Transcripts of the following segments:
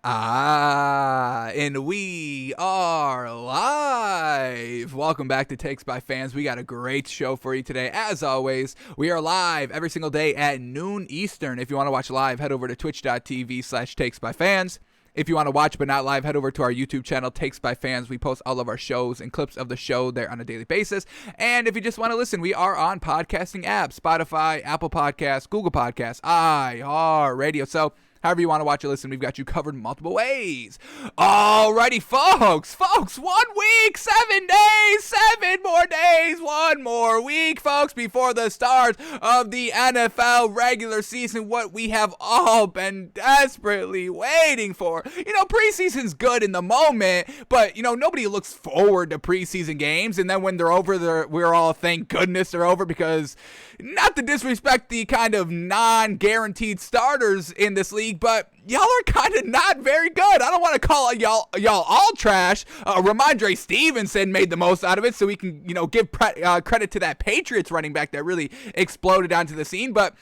And we are live. Welcome back to Takes by Fans. We got a great show for you today. As always, we are live every single day at noon Eastern. If you want to watch live, head over to twitch.tv/takesbyfans. If you want to watch but not live, head over to our YouTube channel, Takes by Fans. We post all of our shows and clips of the show there on a daily basis. And if you just want to listen, we are on podcasting apps, Spotify, Apple Podcasts, Google Podcasts, iHeartRadio. So however you want to watch or listen, we've got you covered multiple ways. Alrighty, folks, 1 week, 7 days, 7 more days, 1 more week, folks, before the start of the NFL regular season, what we have all been desperately waiting for. Preseason's good in the moment, but, nobody looks forward to preseason games, and then when they're over, we're all, thank goodness they're over, because not to disrespect the kind of non-guaranteed starters in this league, but y'all are kind of not very good. I don't want to call y'all all trash. Ramondre Stevenson made the most out of it, so we can, give credit to that Patriots running back that really exploded onto the scene. But,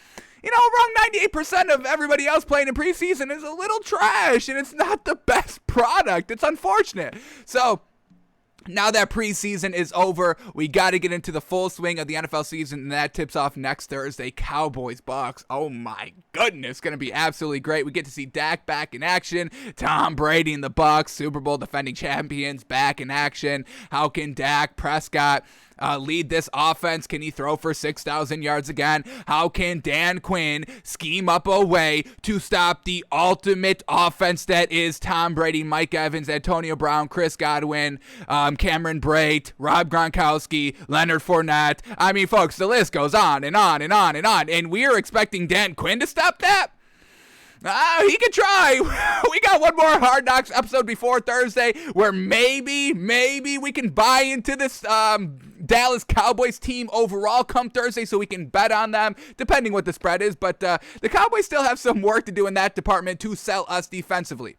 around 98% of everybody else playing in preseason is a little trash, and it's not the best product. It's unfortunate. So now that preseason is over, we got to get into the full swing of the NFL season, and that tips off next Thursday, Cowboys-Bucks. Oh my goodness, going to be absolutely great. We get to see Dak back in action, Tom Brady and the Bucks, Super Bowl defending champions, back in action. How can Dak Prescott lead this offense? Can he throw for 6,000 yards again? How can Dan Quinn scheme up a way to stop the ultimate offense that is Tom Brady, Mike Evans, Antonio Brown, Chris Godwin, Cameron Brate, Rob Gronkowski, Leonard Fournette? I mean, folks, the list goes on and on and on and on, and we are expecting Dan Quinn to stop that? He could try. We got one more Hard Knocks episode before Thursday where maybe we can buy into this Dallas Cowboys team overall come Thursday, so we can bet on them, depending what the spread is. But the Cowboys still have some work to do in that department to sell us defensively.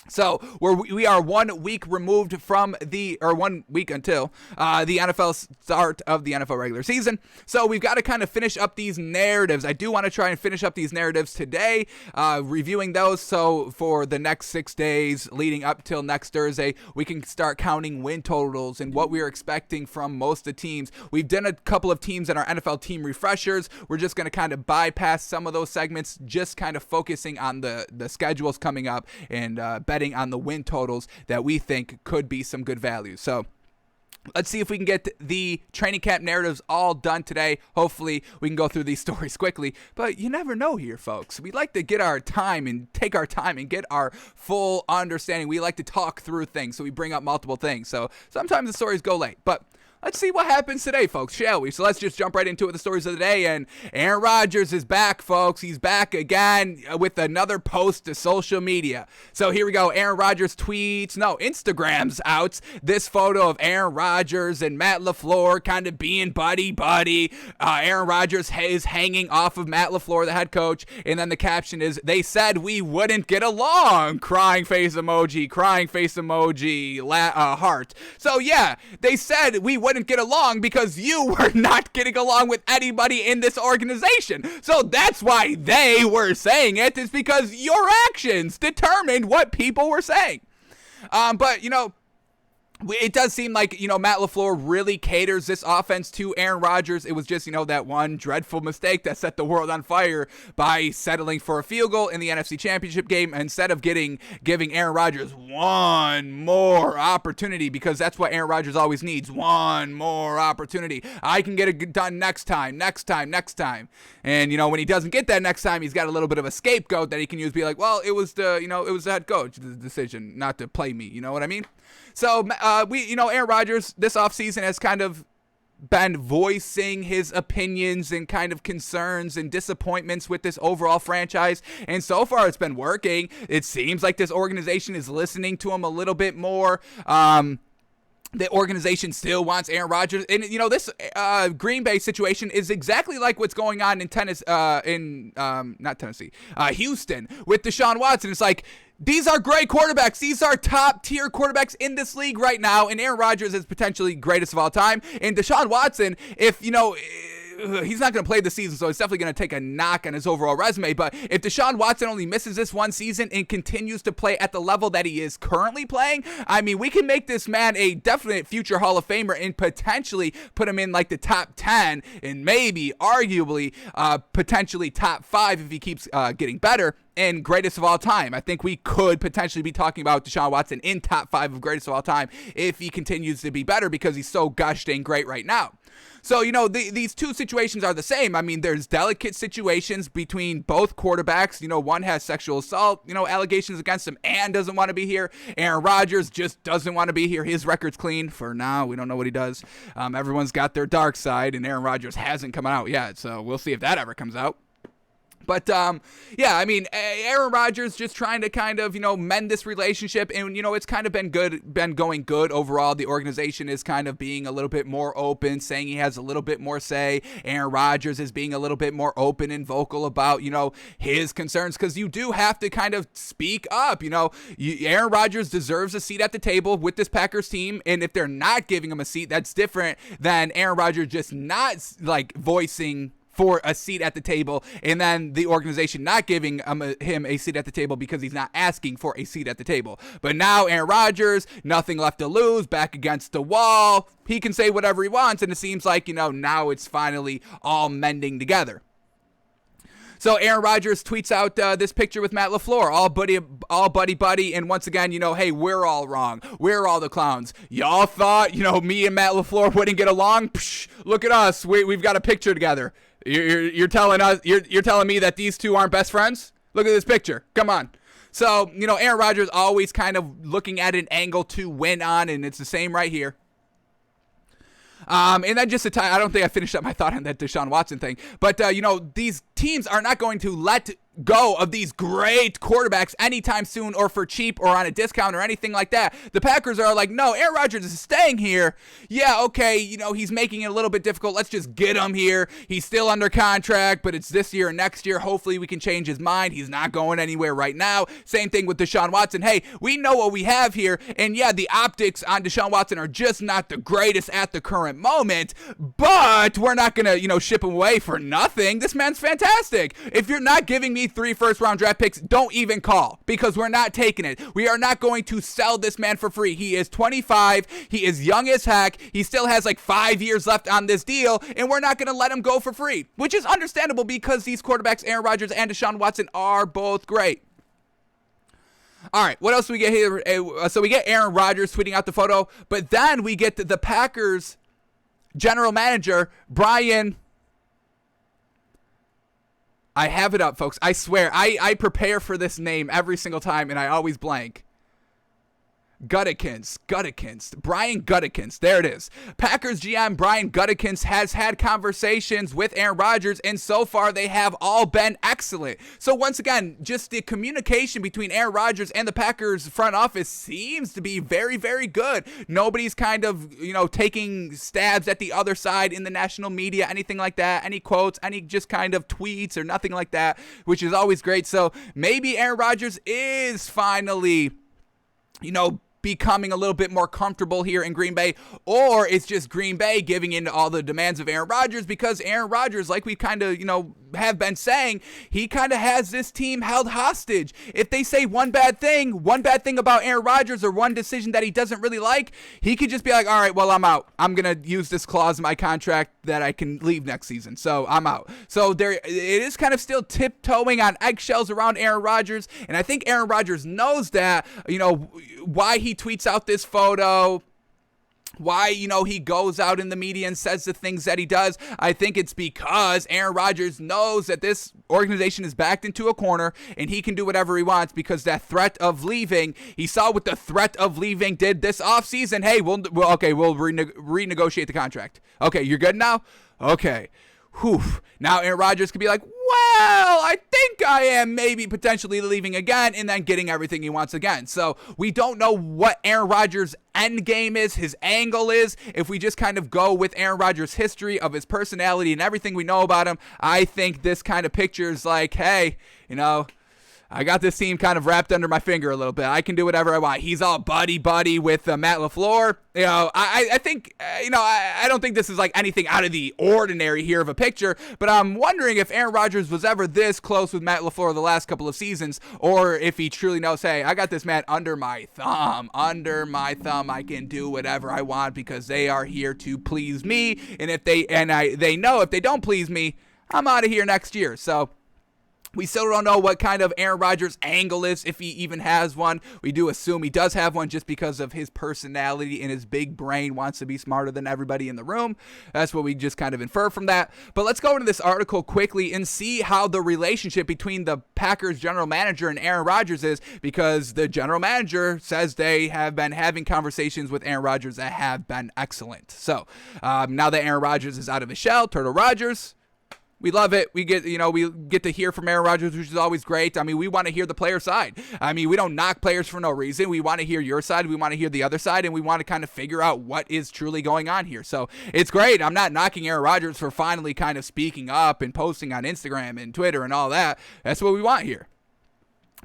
So we are 1 week removed from 1 week until the NFL start of the NFL regular season. So we've got to kind of finish up these narratives. I do want to try and finish up these narratives today, reviewing those. So for the next 6 days leading up till next Thursday, we can start counting win totals and what we're expecting from most of the teams. We've done a couple of teams in our NFL team refreshers. We're just going to kind of bypass some of those segments, just kind of focusing on the schedules coming up and betting on the win totals that we think could be some good value. So let's see if we can get the training camp narratives all done today. Hopefully we can go through these stories quickly, but you never know here, folks. We like to get our time and take our time and get our full understanding. We like to talk through things, so we bring up multiple things. So sometimes the stories go late, but let's see what happens today, folks, shall we? So let's just jump right into it with the stories of the day. And Aaron Rodgers is back, folks. He's back again with another post to social media. So here we go. Aaron Rodgers Instagrams out this photo of Aaron Rodgers and Matt LaFleur kind of being buddy-buddy. Aaron Rodgers is hanging off of Matt LaFleur, the head coach. And then the caption is, "They said we wouldn't get along." Crying face emoji, heart. So yeah, they said we wouldn't get along because you were not getting along with anybody in this organization. So that's why they were saying it, is because your actions determined what people were saying. But it does seem like, Matt LaFleur really caters this offense to Aaron Rodgers. It was just, that one dreadful mistake that set the world on fire by settling for a field goal in the NFC Championship game instead of giving Aaron Rodgers one more opportunity, because that's what Aaron Rodgers always needs, one more opportunity. I can get it done next time. And, when he doesn't get that next time, he's got a little bit of a scapegoat that he can use, be like, well, it was the head coach's decision not to play me. You know what I mean? So, Aaron Rodgers this offseason has kind of been voicing his opinions and kind of concerns and disappointments with this overall franchise. And so far, it's been working. It seems like this organization is listening to him a little bit more. The organization still wants Aaron Rodgers. And, this Green Bay situation is exactly like what's going on in Houston with Deshaun Watson. It's like, these are great quarterbacks. These are top-tier quarterbacks in this league right now, and Aaron Rodgers is potentially greatest of all time. And Deshaun Watson, if, he's not going to play the season, so it's definitely going to take a knock on his overall resume. But if Deshaun Watson only misses this one season and continues to play at the level that he is currently playing, I mean, we can make this man a definite future Hall of Famer and potentially put him in like the top 10 and maybe arguably potentially top 5 if he keeps getting better. And greatest of all time. I think we could potentially be talking about Deshaun Watson in top 5 of greatest of all time if he continues to be better because he's so gosh dang great right now. So, these two situations are the same. I mean, there's delicate situations between both quarterbacks. One has sexual assault, allegations against him and doesn't want to be here. Aaron Rodgers just doesn't want to be here. His record's clean for now. We don't know what he does. Everyone's got their dark side, and Aaron Rodgers hasn't come out yet. So we'll see if that ever comes out. But, yeah, I mean, Aaron Rodgers just trying to kind of, mend this relationship. And, it's kind of been going good overall. The organization is kind of being a little bit more open, saying he has a little bit more say. Aaron Rodgers is being a little bit more open and vocal about, his concerns. Because you do have to kind of speak up. Aaron Rodgers deserves a seat at the table with this Packers team. And if they're not giving him a seat, that's different than Aaron Rodgers just not, voicing for a seat at the table, and then the organization not giving him a seat at the table because he's not asking for a seat at the table. But now Aaron Rodgers, nothing left to lose, back against the wall. He can say whatever he wants, and it seems like, now it's finally all mending together. So Aaron Rodgers tweets out this picture with Matt LaFleur, all buddy, and once again, hey, we're all wrong. We're all the clowns. Y'all thought, me and Matt LaFleur wouldn't get along? Psh, look at us. We've got a picture together. You're telling us, you're telling me that these two aren't best friends? Look at this picture. Come on. So, Aaron Rodgers always kind of looking at an angle to win on, and it's the same right here. And then just I don't think I finished up my thought on that Deshaun Watson thing, but these teams are not going to let go of these great quarterbacks anytime soon or for cheap or on a discount or anything like that. The Packers are like, no, Aaron Rodgers is staying here. Yeah, okay, he's making it a little bit difficult. Let's just get him here. He's still under contract, but it's this year and next year. Hopefully we can change his mind. He's not going anywhere right now. Same thing with Deshaun Watson. Hey, we know what we have here, and yeah, the optics on Deshaun Watson are just not the greatest at the current moment, but we're not going to, ship him away for nothing. This man's fantastic. If you're not giving me 3 first-round draft picks, don't even call, because we're not taking it. We are not going to sell this man for free. He is 25. He is young as heck. He still has like 5 years left on this deal, and we're not going to let him go for free, which is understandable because these quarterbacks, Aaron Rodgers and Deshaun Watson, are both great. All right, what else do we get here? So we get Aaron Rodgers tweeting out the photo, but then we get the Packers general manager, Brian. I have it up, folks. I swear. I prepare for this name every single time, and I always blank. Gutekunst. Brian Gutekunst. There it is. Packers GM Brian Gutekunst has had conversations with Aaron Rodgers, and so far they have all been excellent. So once again, just the communication between Aaron Rodgers and the Packers front office seems to be very, very good. Nobody's kind of, taking stabs at the other side in the national media, anything like that, any quotes, any just kind of tweets or nothing like that, which is always great. So maybe Aaron Rodgers is finally, becoming a little bit more comfortable here in Green Bay, or it's just Green Bay giving in to all the demands of Aaron Rodgers, because Aaron Rodgers, like we kind of, have been saying, he kind of has this team held hostage. If they say one bad thing about Aaron Rodgers or one decision that he doesn't really like, he could just be like, all right, well, I'm out. I'm going to use this clause in my contract that I can leave next season. So I'm out. So it is kind of still tiptoeing on eggshells around Aaron Rodgers. And I think Aaron Rodgers knows that, why he tweets out this photo, why, he goes out in the media and says the things that he does. I think it's because Aaron Rodgers knows that this organization is backed into a corner and he can do whatever he wants, because that threat of leaving, he saw what the threat of leaving did this offseason. Hey, we'll renegotiate the contract. Okay, you're good now? Okay. Whew. Now Aaron Rodgers could be like, well, I think I am maybe potentially leaving again, and then getting everything he wants again. So we don't know what Aaron Rodgers' end game is, his angle is. If we just kind of go with Aaron Rodgers' history of his personality and everything we know about him, I think this kind of picture is like, hey, I got this team kind of wrapped under my finger a little bit. I can do whatever I want. He's all buddy with Matt LaFleur. I think, I don't think this is like anything out of the ordinary here of a picture, but I'm wondering if Aaron Rodgers was ever this close with Matt LaFleur the last couple of seasons, or if he truly knows, hey, I got this man under my thumb. I can do whatever I want because they are here to please me, and they know if they don't please me, I'm out of here next year. So we still don't know what kind of Aaron Rodgers angle is, if he even has one. We do assume he does have one just because of his personality and his big brain wants to be smarter than everybody in the room. That's what we just kind of infer from that. But let's go into this article quickly and see how the relationship between the Packers general manager and Aaron Rodgers is, because the general manager says they have been having conversations with Aaron Rodgers that have been excellent. So now that Aaron Rodgers is out of his shell, Turtle Rodgers, we love it. We get to hear from Aaron Rodgers, which is always great. I mean, we want to hear the player side. I mean, we don't knock players for no reason. We want to hear your side. We want to hear the other side, and we want to kind of figure out what is truly going on here. So it's great. I'm not knocking Aaron Rodgers for finally kind of speaking up and posting on Instagram and Twitter and all that. That's what we want here.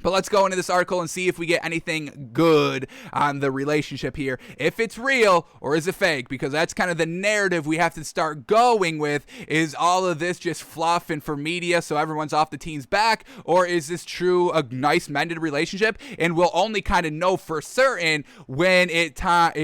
But let's go into this article and see if we get anything good on the relationship here. If it's real or is it fake? Because that's kind of the narrative we have to start going with. Is all of this just fluff and for media so everyone's off the team's back? Or is this true, a nice mended relationship? And we'll only kind of know for certain when it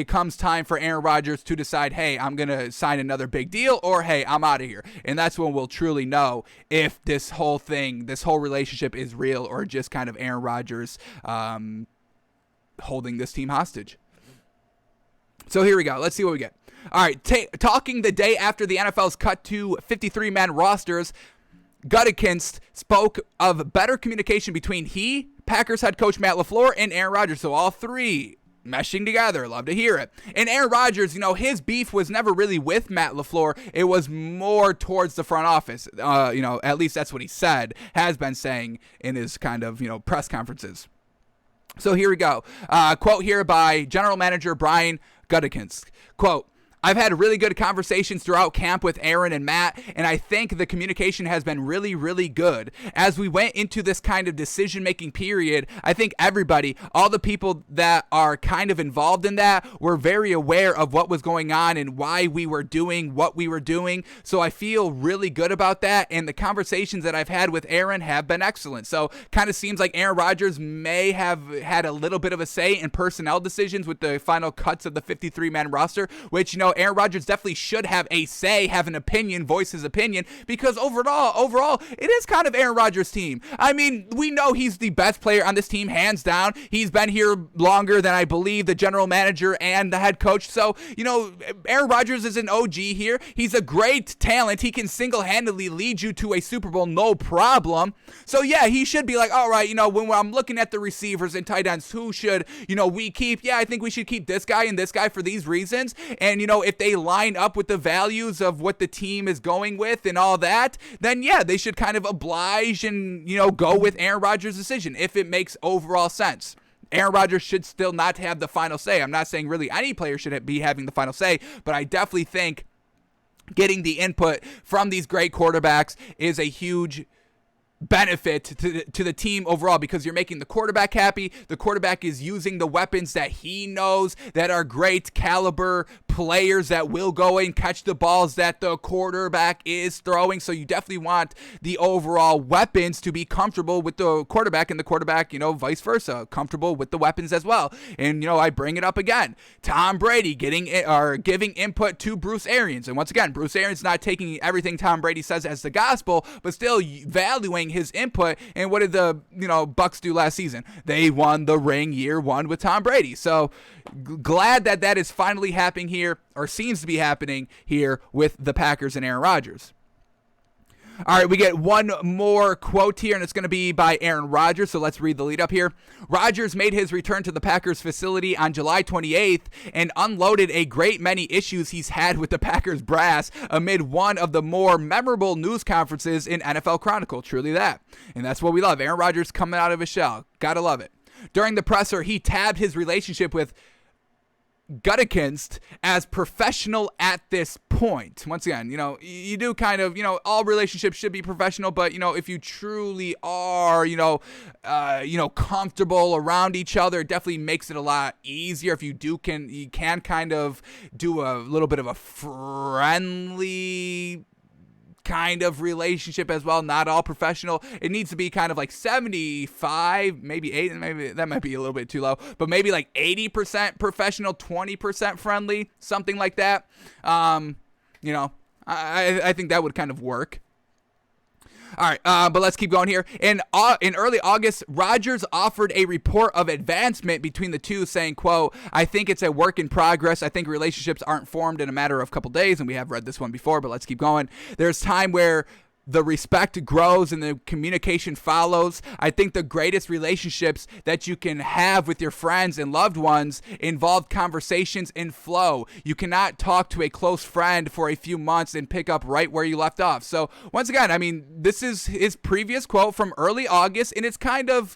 comes time for Aaron Rodgers to decide, hey, I'm going to sign another big deal, or hey, I'm out of here. And that's when we'll truly know if this whole relationship is real or just kind of Aaron Rodgers holding this team hostage. So here we go. Let's see what we get. All right, talking the day after the NFL's cut to 53-man rosters, Gutekunst spoke of better communication between Packers head coach Matt LaFleur, and Aaron Rodgers. So all three meshing together. Love to hear it. And Aaron Rodgers, his beef was never really with Matt LaFleur. It was more towards the front office. At least that's what he has been saying in his kind of, press conferences. So here we go. Quote here by general manager Brian Gutekunst. Quote, I've had really good conversations throughout camp with Aaron and Matt, and I think the communication has been really, really good. As we went into this kind of decision-making period, I think everybody, all the people that are kind of involved in that, were very aware of what was going on and why we were doing what we were doing. So I feel really good about that, and the conversations that I've had with Aaron have been excellent. So kind of seems like Aaron Rodgers may have had a little bit of a say in personnel decisions with the final cuts of the 53-man roster, which, Aaron Rodgers definitely should have a say, have an opinion, voice his opinion, because overall, it is kind of Aaron Rodgers' team. I mean, we know he's the best player on this team, hands down. He's been here longer than I believe the general manager and the head coach. So, Aaron Rodgers is an OG here. He's a great talent. He can single-handedly lead you to a Super Bowl, no problem. So, yeah, he should be like, all right, when I'm looking at the receivers and tight ends, who should, we keep? Yeah, I think we should keep this guy and this guy for these reasons. And, if they line up with the values of what the team is going with and all that, then yeah, they should kind of oblige and, go with Aaron Rodgers' decision if it makes overall sense. Aaron Rodgers should still not have the final say. I'm not saying really any player should be having the final say, but I definitely think getting the input from these great quarterbacks is a huge benefit to the team overall, because you're making the quarterback happy. The quarterback is using the weapons that he knows that are great caliber players that will go and catch the balls that the quarterback is throwing. So you definitely want the overall weapons to be comfortable with the quarterback, and the quarterback, vice versa, comfortable with the weapons as well. And, I bring it up again. Tom Brady giving input to Bruce Arians. And once again, Bruce Arians not taking everything Tom Brady says as the gospel, but still valuing his input. And what did the Bucks do last season? They won the ring year one with Tom Brady. So glad that is finally happening here, or seems to be happening here, with the Packers and Aaron Rodgers. All right, we get one more quote here, and it's going to be by Aaron Rodgers, so let's read the lead up here. Rodgers made his return to the Packers facility on July 28th and unloaded a great many issues he's had with the Packers brass amid one of the more memorable news conferences in NFL Chronicle. Truly that. And that's what we love. Aaron Rodgers coming out of his shell. Gotta love it. During the presser, he tabbed his relationship with Gutekunst as professional at this point. point, once again, you do kind of, all relationships should be professional, but, if you truly are, comfortable around each other, it definitely makes it a lot easier if you can kind of do a little bit of a friendly kind of relationship as well, not all professional. It needs to be kind of like 75, maybe 8, maybe that might be a little bit too low, but maybe like 80% professional, 20% friendly, something like that. I think that would kind of work. All right, but let's keep going here. In early August, Rodgers offered a report of advancement between the two, saying, quote, "I think it's a work in progress. I think relationships aren't formed in a matter of a couple days," and we have read this one before, but let's keep going. "There's time where the respect grows and the communication follows. I think the greatest relationships that you can have with your friends and loved ones involve conversations and flow. You cannot talk to a close friend for a few months and pick up right where you left off." So once again, this is his previous quote from early August, and it's kind of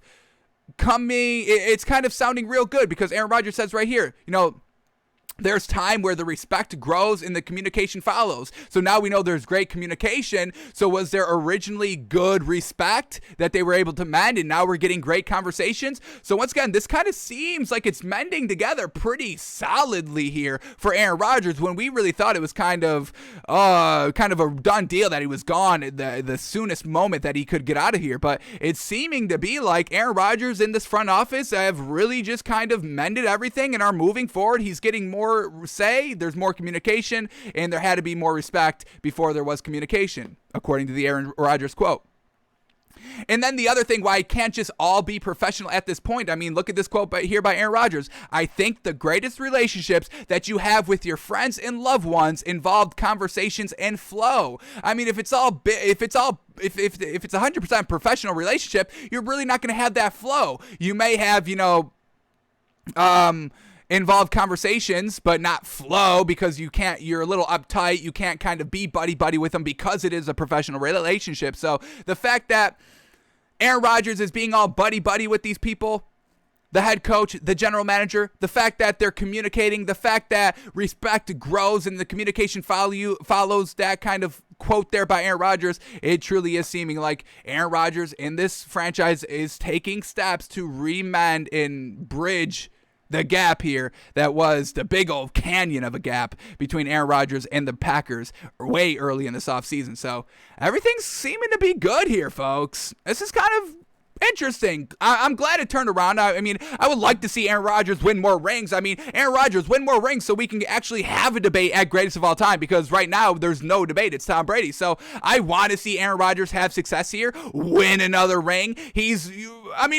sounding real good because Aaron Rodgers says right here, there's time where the respect grows and the communication follows. So now we know there's great communication. So was there originally good respect that they were able to mend, and now we're getting great conversations? So once again, this kind of seems like it's mending together pretty solidly here for Aaron Rodgers, when we really thought it was kind of a done deal that he was gone at the soonest moment that he could get out of here. But it's seeming to be like Aaron Rodgers in this front office have really just kind of mended everything and are moving forward. He's getting more say, there's more communication, and there had to be more respect before there was communication, according to the Aaron Rodgers quote. And then the other thing, why it can't just all be professional at this point. Look at this quote here by Aaron Rodgers. "I think the greatest relationships that you have with your friends and loved ones involve conversations and flow." If it's 100% professional relationship, you're really not going to have that flow. You may have, involve conversations, but not flow, because you're a little uptight. You can't kind of be buddy with them because it is a professional relationship. So the fact that Aaron Rodgers is being all buddy with these people, the head coach, the general manager, the fact that they're communicating, the fact that respect grows and the communication follows, that kind of quote there by Aaron Rodgers, it truly is seeming like Aaron Rodgers in this franchise is taking steps to remend and bridge the gap here that was the big old canyon of a gap between Aaron Rodgers and the Packers way early in this offseason. So everything's seeming to be good here, folks. This is kind of interesting. I'm glad it turned around. I would like to see Aaron Rodgers win more rings. Aaron Rodgers win more rings so we can actually have a debate at greatest of all time, because right now there's no debate. It's Tom Brady. So I want to see Aaron Rodgers have success here, win another ring.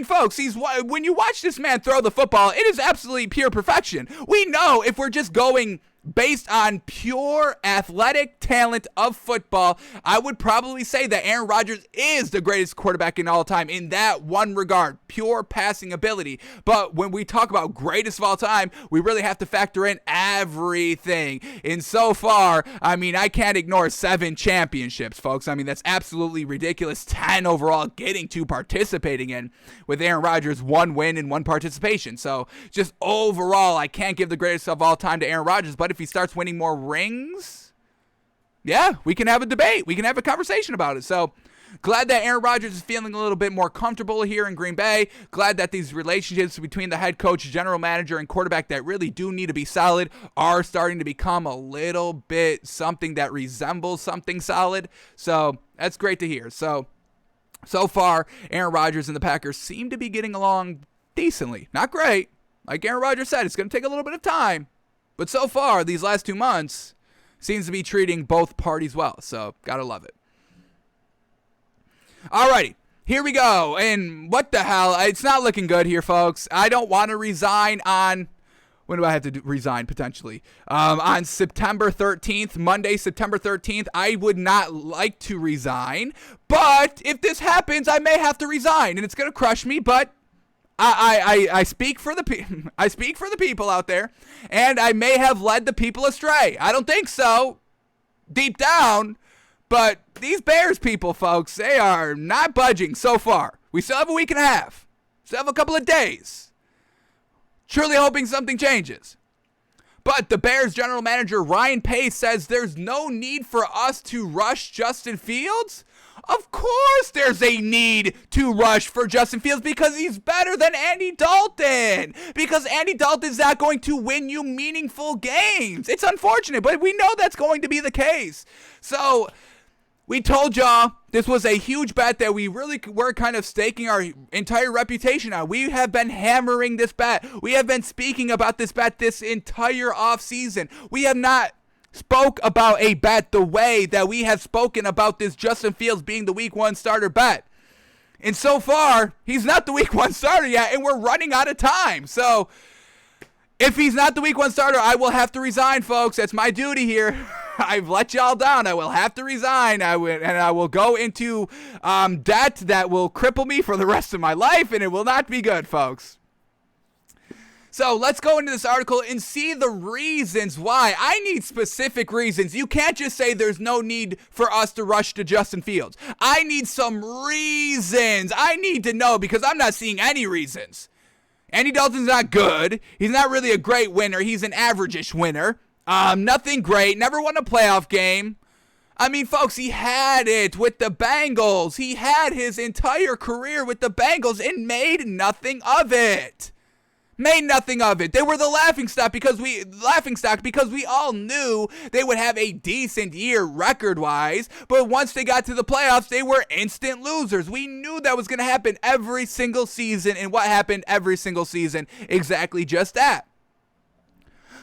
Folks, when you watch this man throw the football, it is absolutely pure perfection. We know if we're just going based on pure athletic talent of football, I would probably say that Aaron Rodgers is the greatest quarterback in all time in that one regard, pure passing ability. But when we talk about greatest of all time, we really have to factor in everything. And so far, I can't ignore 7 championships, folks. That's absolutely ridiculous. 10 overall getting to participating in, with Aaron Rodgers 1 win and 1 participation. So just overall, I can't give the greatest of all time to Aaron Rodgers, but if he starts winning more rings, yeah, we can have a debate. We can have a conversation about it. So glad that Aaron Rodgers is feeling a little bit more comfortable here in Green Bay. Glad that these relationships between the head coach, general manager, and quarterback that really do need to be solid are starting to become a little bit something that resembles something solid. So that's great to hear. So far, Aaron Rodgers and the Packers seem to be getting along decently. Not great. Like Aaron Rodgers said, it's going to take a little bit of time. But so far, these last 2 months seems to be treating both parties well. So, gotta love it. Alrighty, here we go. And what the hell? It's not looking good here, folks. I don't want to resign on... When do I have to resign, potentially? On September 13th, Monday, September 13th, I would not like to resign. But if this happens, I may have to resign. And it's going to crush me, but... I speak for the people out there, and I may have led the people astray. I don't think so, deep down, but these Bears people, folks, they are not budging so far. We still have a week and a half. Still have a couple of days. Truly hoping something changes. But the Bears general manager Ryan Pace says there's no need for us to rush Justin Fields. Of course there's a need to rush for Justin Fields because he's better than Andy Dalton. Because Andy Dalton's not going to win you meaningful games. It's unfortunate, but we know that's going to be the case. So we told y'all this was a huge bet that we really were kind of staking our entire reputation on. We have been hammering this bet. We have been speaking about this bet this entire offseason. We have not spoke about a bet the way that we have spoken about this Justin Fields being the week 1 starter bet. And so far, he's not the week 1 starter yet, and we're running out of time. So if he's not the week 1 starter, I will have to resign, folks. That's my duty here. I've let y'all down. I will have to resign. I will go into debt that will cripple me for the rest of my life, and it will not be good, folks. So let's go into this article and see the reasons why. I need specific reasons. You can't just say there's no need for us to rush to Justin Fields. I need some reasons. I need to know because I'm not seeing any reasons. Andy Dalton's not good. He's not really a great winner. He's an average-ish winner. Nothing great. Never won a playoff game. I mean, folks, he had it with the Bengals. He had his entire career with the Bengals and made nothing of it. Made nothing of it. They were the laughing stock because we all knew they would have a decent year record-wise, but once they got to the playoffs, they were instant losers. We knew that was going to happen every single season, and what happened every single season? Exactly just that.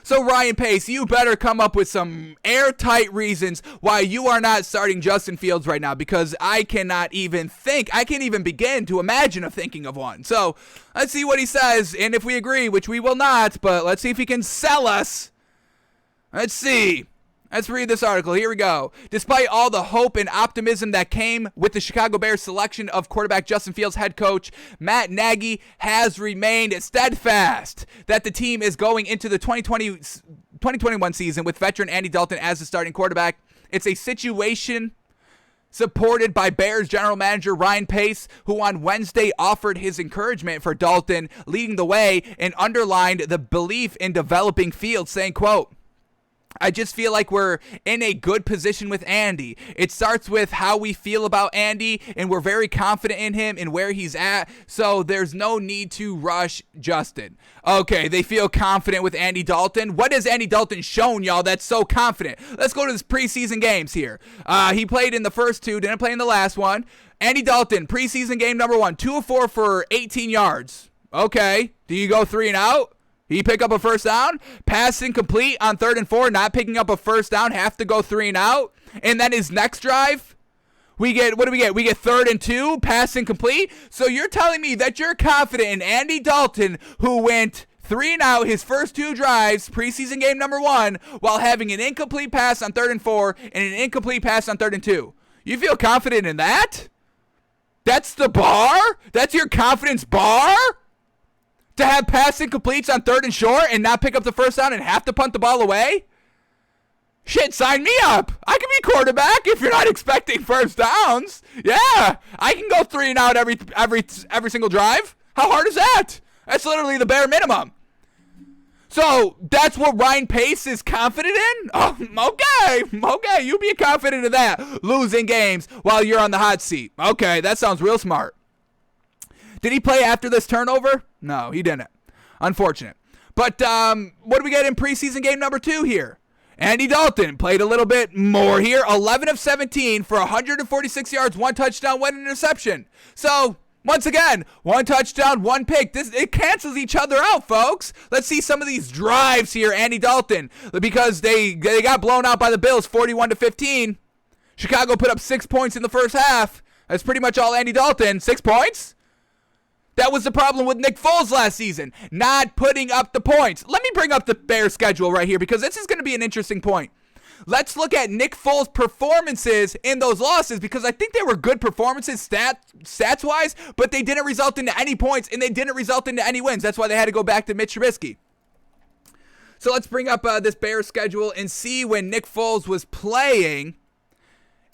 So Ryan Pace, you better come up with some airtight reasons why you are not starting Justin Fields right now, because I can't even begin to imagine of thinking of one. So let's see what he says, and if we agree, which we will not, but let's see if he can sell us. Let's see. Let's read this article. Here we go. Despite all the hope and optimism that came with the Chicago Bears selection of quarterback Justin Fields, head coach Matt Nagy has remained steadfast that the team is going into the 2021 season with veteran Andy Dalton as the starting quarterback. It's a situation supported by Bears general manager Ryan Pace, who on Wednesday offered his encouragement for Dalton leading the way and underlined the belief in developing Fields, saying, quote, I just feel like we're in a good position with Andy. It starts with how we feel about Andy, and we're very confident in him and where he's at, so there's no need to rush Justin. Okay, they feel confident with Andy Dalton. What has Andy Dalton shown, y'all, that's so confident? Let's go to his preseason games here. He played in the first 2, didn't play in the last one. Andy Dalton, preseason game number 1, 2 of 4 for 18 yards. Okay, do you go 3 and out? He pick up a first down, pass incomplete on 3rd and 4, not picking up a first down, have to go 3 and out. And then his next drive, what do we get? We get 3rd and 2, pass incomplete. So you're telling me that you're confident in Andy Dalton, who went 3 and out his first 2 drives, preseason game number 1, while having an incomplete pass on 3rd and 4 and an incomplete pass on 3rd and 2. You feel confident in that? That's the bar? That's your confidence bar? To have pass incompletes on 3rd and short and not pick up the first down and have to punt the ball away? Shit, sign me up. I can be quarterback if you're not expecting first downs. Yeah, I can go 3 and out every single drive. How hard is that? That's literally the bare minimum. So that's what Ryan Pace is confident in? Oh, okay, you be confident in that. Losing games while you're on the hot seat. Okay, that sounds real smart. Did he play after this turnover? No, he didn't. Unfortunate. But what do we get in preseason game number 2 here? Andy Dalton played a little bit more here. 11 of 17 for 146 yards, 1 touchdown, 1 interception. So, once again, 1 touchdown, 1 pick. It cancels each other out, folks. Let's see some of these drives here, Andy Dalton. Because they got blown out by the Bills 41-15. Chicago put up 6 points in the first half. That's pretty much all Andy Dalton. 6 points? That was the problem with Nick Foles last season, not putting up the points. Let me bring up the Bears schedule right here because this is going to be an interesting point. Let's look at Nick Foles' performances in those losses because I think they were good performances stats-wise, but they didn't result into any points and they didn't result into any wins. That's why they had to go back to Mitch Trubisky. So let's bring up this Bears schedule and see when Nick Foles was playing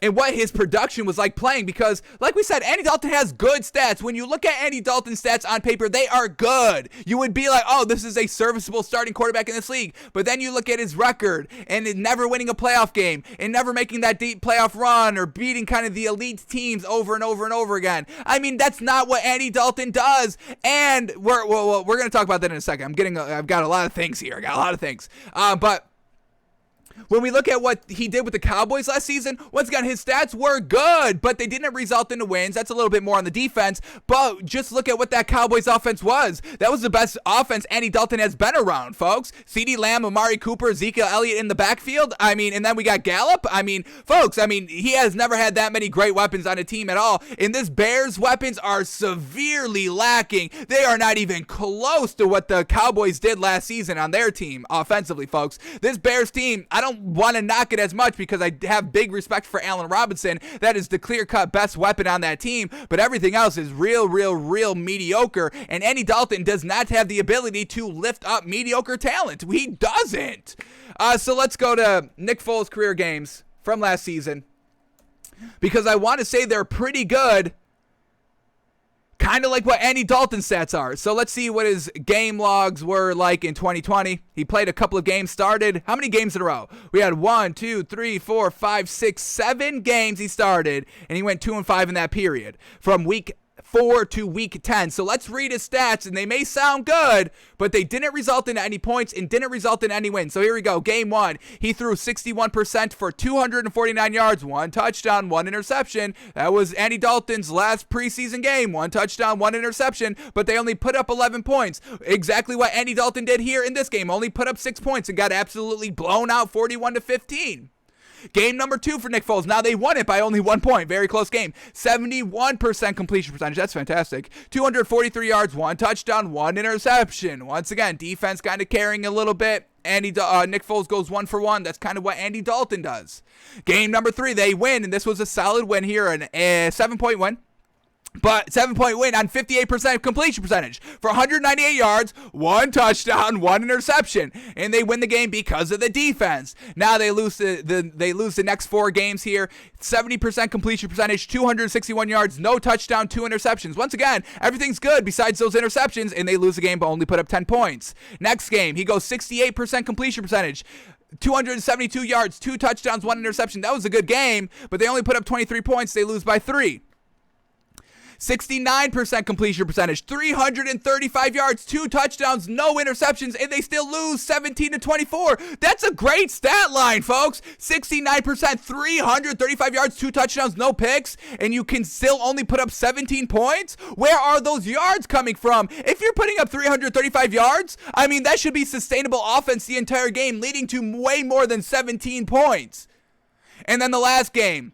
and what his production was like playing, because like we said, Andy Dalton has good stats. When you look at Andy Dalton's stats on paper, they are good. You would be like, oh, this is a serviceable starting quarterback in this league. But then you look at his record and never winning a playoff game and never making that deep playoff run or beating kind of the elite teams over and over and over again. I mean, that's not what Andy Dalton does. And we're going to talk about that in a second. I've got a lot of things here. But when we look at what he did with the Cowboys last season, once again, his stats were good, but they didn't result into wins. That's a little bit more on the defense, but just look at what that Cowboys offense was. That was the best offense Andy Dalton has been around, folks. CeeDee Lamb, Amari Cooper, Ezekiel Elliott in the backfield. And then we got Gallup. Folks, he has never had that many great weapons on a team at all, and this Bears weapons are severely lacking. They are not even close to what the Cowboys did last season on their team offensively, folks. This Bears team, I don't want to knock it as much because I have big respect for Allen Robinson. That is the clear-cut best weapon on that team, but everything else is real mediocre, and Andy Dalton does not have the ability to lift up mediocre talent. He doesn't. So let's go to Nick Foles' career games from last season, because I want to say they're pretty good, kind of like what Andy Dalton's stats are. So let's see what his game logs were like in 2020. He played a couple of games, started. How many games in a row? We had 1, 2, 3, 4, 5, 6, 7 games he started, and he went 2-5 in that period from week 4 to week 10. So let's read his stats, and they may sound good, but they didn't result in any points and didn't result in any wins. So here we go. Game 1, he threw 61% for 249 yards, 1 touchdown, 1 interception. That was Andy Dalton's last preseason game. 1 touchdown, 1 interception, but they only put up 11 points. Exactly what Andy Dalton did here in this game. Only put up 6 points and got absolutely blown out 41-15. Game number 2 for Nick Foles. Now, they won it by only 1 point. Very close game. 71% completion percentage. That's fantastic. 243 yards, 1 touchdown, 1 interception. Once again, defense kind of carrying a little bit. Nick Foles goes 1 for 1. That's kind of what Andy Dalton does. Game number 3, they win, and this was a solid win here, a 7-point win. But 7-point win on 58% completion percentage for 198 yards, 1 touchdown, 1 interception, and they win the game because of the defense. Now they lose the next 4 games here. 70% completion percentage, 261 yards, no touchdown, 2 interceptions. Once again, everything's good besides those interceptions, and they lose the game but only put up 10 points. Next game, he goes 68% completion percentage. 272 yards, 2 touchdowns, 1 interception. That was a good game, but they only put up 23 points. They lose by 3. 69% completion percentage, 335 yards, 2 touchdowns, no interceptions, and they still lose 17-24. That's a great stat line, folks. 69%, 335 yards, 2 touchdowns, no picks, and you can still only put up 17 points? Where are those yards coming from? If you're putting up 335 yards, that should be sustainable offense the entire game, leading to way more than 17 points. And then the last game,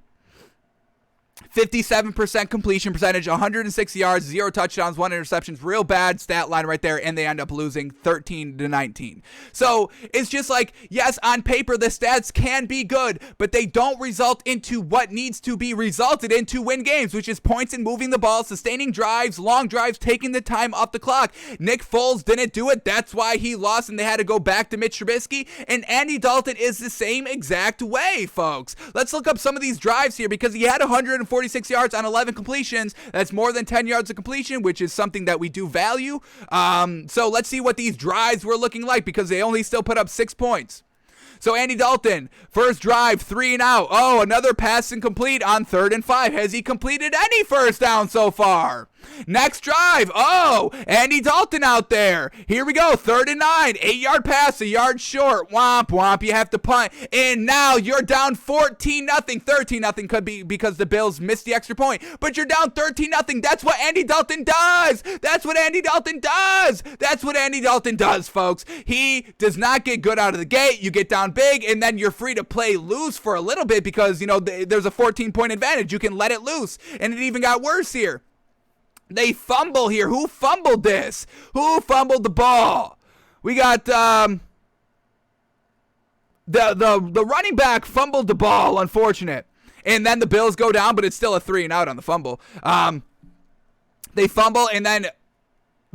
57% completion percentage, 106 yards, 0 touchdowns, 1 interceptions. Real bad stat line right there, and they end up losing 13-19. So it's just like, yes, on paper the stats can be good, but they don't result into what needs to be resulted in to win games, which is points and moving the ball, sustaining drives, long drives, taking the time off the clock. Nick Foles didn't do it. That's why he lost, and they had to go back to Mitch Trubisky. And Andy Dalton is the same exact way, folks. Let's look up some of these drives here, because he had 146 yards on 11 completions. That's more than 10 yards of completion, which is something that we do value. So let's see what these drives were looking like, because they only still put up 6 points. So Andy Dalton, first drive, 3 and out. Oh, another pass incomplete on 3rd and 5. Has he completed any first down so far? Next drive. Oh, Andy Dalton out there. Here we go. 3rd and 9. 8-yard pass, a yard short. Womp, womp. You have to punt. And now you're down 14-0. 13-0 could be because the Bills missed the extra point. But you're down 13-0. That's what Andy Dalton does. That's what Andy Dalton does. That's what Andy Dalton does, folks. He does not get good out of the gate. You get down big, and then you're free to play loose for a little bit because, there's a 14-point advantage. You can let it loose. And it even got worse here. They fumble here. Who fumbled this? Who fumbled the ball? We got the running back fumbled the ball, unfortunate. And then the Bills go down, but it's still a 3 and out on the fumble. They fumble, and then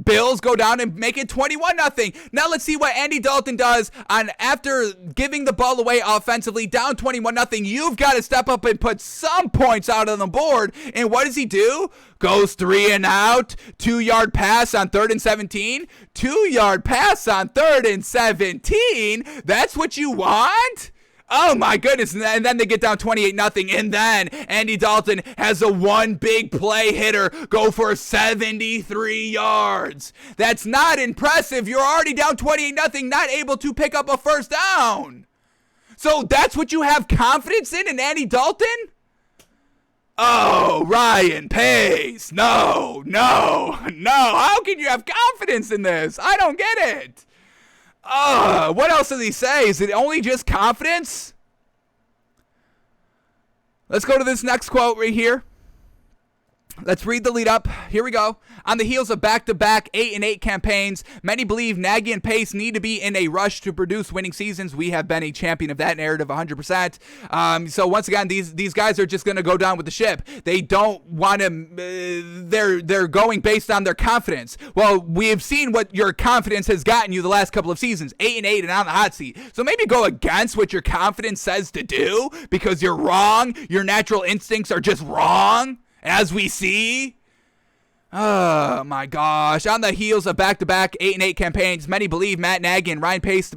Bills go down and make it 21-0. Now let's see what Andy Dalton does after giving the ball away offensively, down 21-0. You've got to step up and put some points out on the board. And what does he do? Goes 3 and out, 2-yard pass on 3rd and 17, 2-yard pass on 3rd and 17. That's what you want? Oh my goodness, and then they get down 28-0, and then Andy Dalton has a one big play hitter go for 73 yards. That's not impressive. You're already down 28-0, not able to pick up a first down. So that's what you have confidence in Andy Dalton? Oh, Ryan Pace. No. How can you have confidence in this? I don't get it. What else does he say? Is it only just confidence? Let's go to this next quote right here. Let's read the lead up. Here we go. On the heels of back-to-back 8-8 campaigns, many believe Nagy and Pace need to be in a rush to produce winning seasons. We have been a champion of that narrative 100%. So once again, these guys are just going to go down with the ship. They don't want to. They're going based on their confidence. Well, we have seen what your confidence has gotten you the last couple of seasons, 8-8 and on the hot seat. So maybe go against what your confidence says to do because you're wrong. Your natural instincts are just wrong. As we see, oh my gosh, on the heels of back-to-back 8-8 campaigns, many believe Matt Nagy and Ryan Pace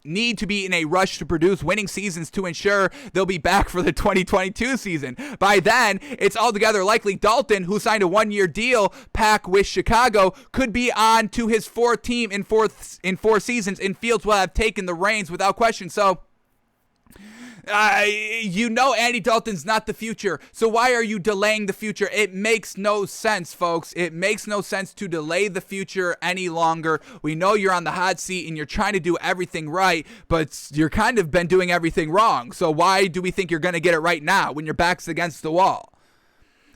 need to be in a rush to produce winning seasons to ensure they'll be back for the 2022 season. By then, it's altogether likely Dalton, who signed a one-year deal pack with Chicago, could be on to his fourth team in four seasons, and Fields will have taken the reins without question. So, Andy Dalton's not the future, so why are you delaying the future? It makes no sense, folks. It makes no sense to delay the future any longer. We know you're on the hot seat and you're trying to do everything right, but you're kind of been doing everything wrong. So why do we think you're going to get it right now when your back's against the wall?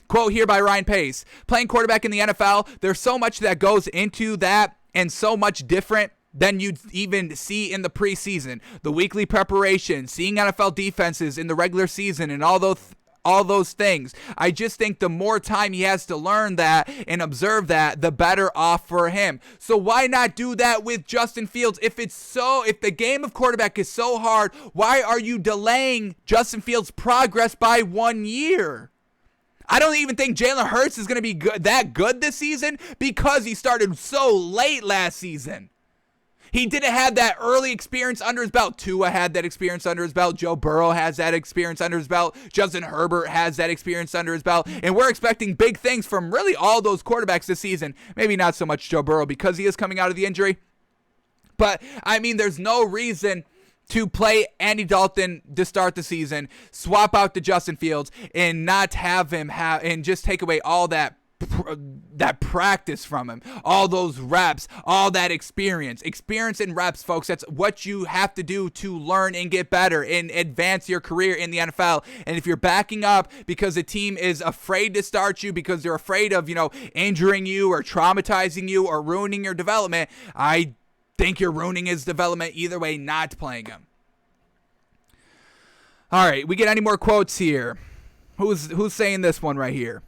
Quote here by Ryan Pace. Playing quarterback in the NFL, there's so much that goes into that and so much different than you'd even see in the preseason. The weekly preparation, seeing NFL defenses in the regular season, and all those things. I just think the more time he has to learn that and observe that, the better off for him. So why not do that with Justin Fields? If the game of quarterback is so hard, why are you delaying Justin Fields' progress by 1 year? I don't even think Jalen Hurts is going to be that good this season because he started so late last season. He didn't have that early experience under his belt. Tua had that experience under his belt. Joe Burrow has that experience under his belt. Justin Herbert has that experience under his belt. And we're expecting big things from really all those quarterbacks this season. Maybe not so much Joe Burrow because he is coming out of the injury. But, there's no reason to play Andy Dalton to start the season, swap out to Justin Fields, and not have him and just take away all that practice from him, all those reps, all that experience and reps, folks. That's what you have to do to learn and get better and advance your career in the NFL. And if you're backing up because the team is afraid to start you because they're afraid of, injuring you or traumatizing you or ruining your development, I think you're ruining his development either way, not playing him. All right, we get any more quotes here? Who's saying this one right here?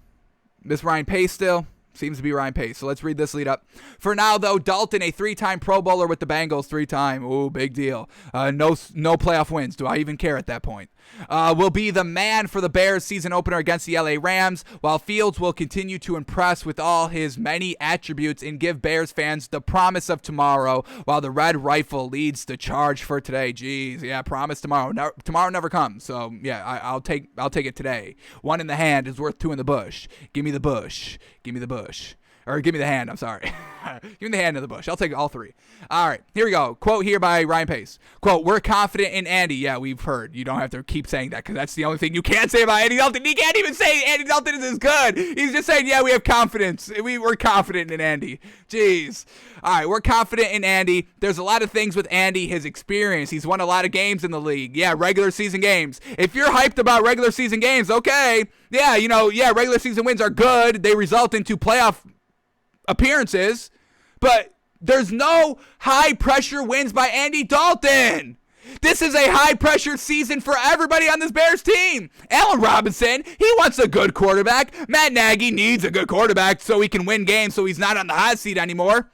This Ryan Pace still? Seems to be Ryan Pace. So let's read this lead up. For now, though, Dalton, a 3-time Pro Bowler with the Bengals, 3-time. Ooh, big deal. No playoff wins. Do I even care at that point? Will be the man for the Bears season opener against the LA Rams, while Fields will continue to impress with all his many attributes and give Bears fans the promise of tomorrow, while the Red Rifle leads the charge for today. Jeez, yeah, promise tomorrow. No, tomorrow never comes. So yeah, I'll take it today. One in the hand is worth two in the bush. Give me the bush. Give me the bush. Or give me the hand, I'm sorry. Give me the hand in the bush. I'll take all three. All right, here we go. Quote here by Ryan Pace. Quote, we're confident in Andy. Yeah, we've heard. You don't have to keep saying that because that's the only thing you can't say about Andy Dalton. He can't even say Andy Dalton is good. He's just saying, yeah, we have confidence. We're confident in Andy. Jeez. All right, we're confident in Andy. There's a lot of things with Andy, his experience. He's won a lot of games in the league. Yeah, regular season games. If you're hyped about regular season games, okay. Yeah, regular season wins are good. They result into playoff appearances, but there's no high pressure wins by Andy Dalton. This is a high-pressure season for everybody on this Bears team. Allen Robinson, he wants a good quarterback. Matt Nagy needs a good quarterback so he can win games so he's not on the hot seat anymore.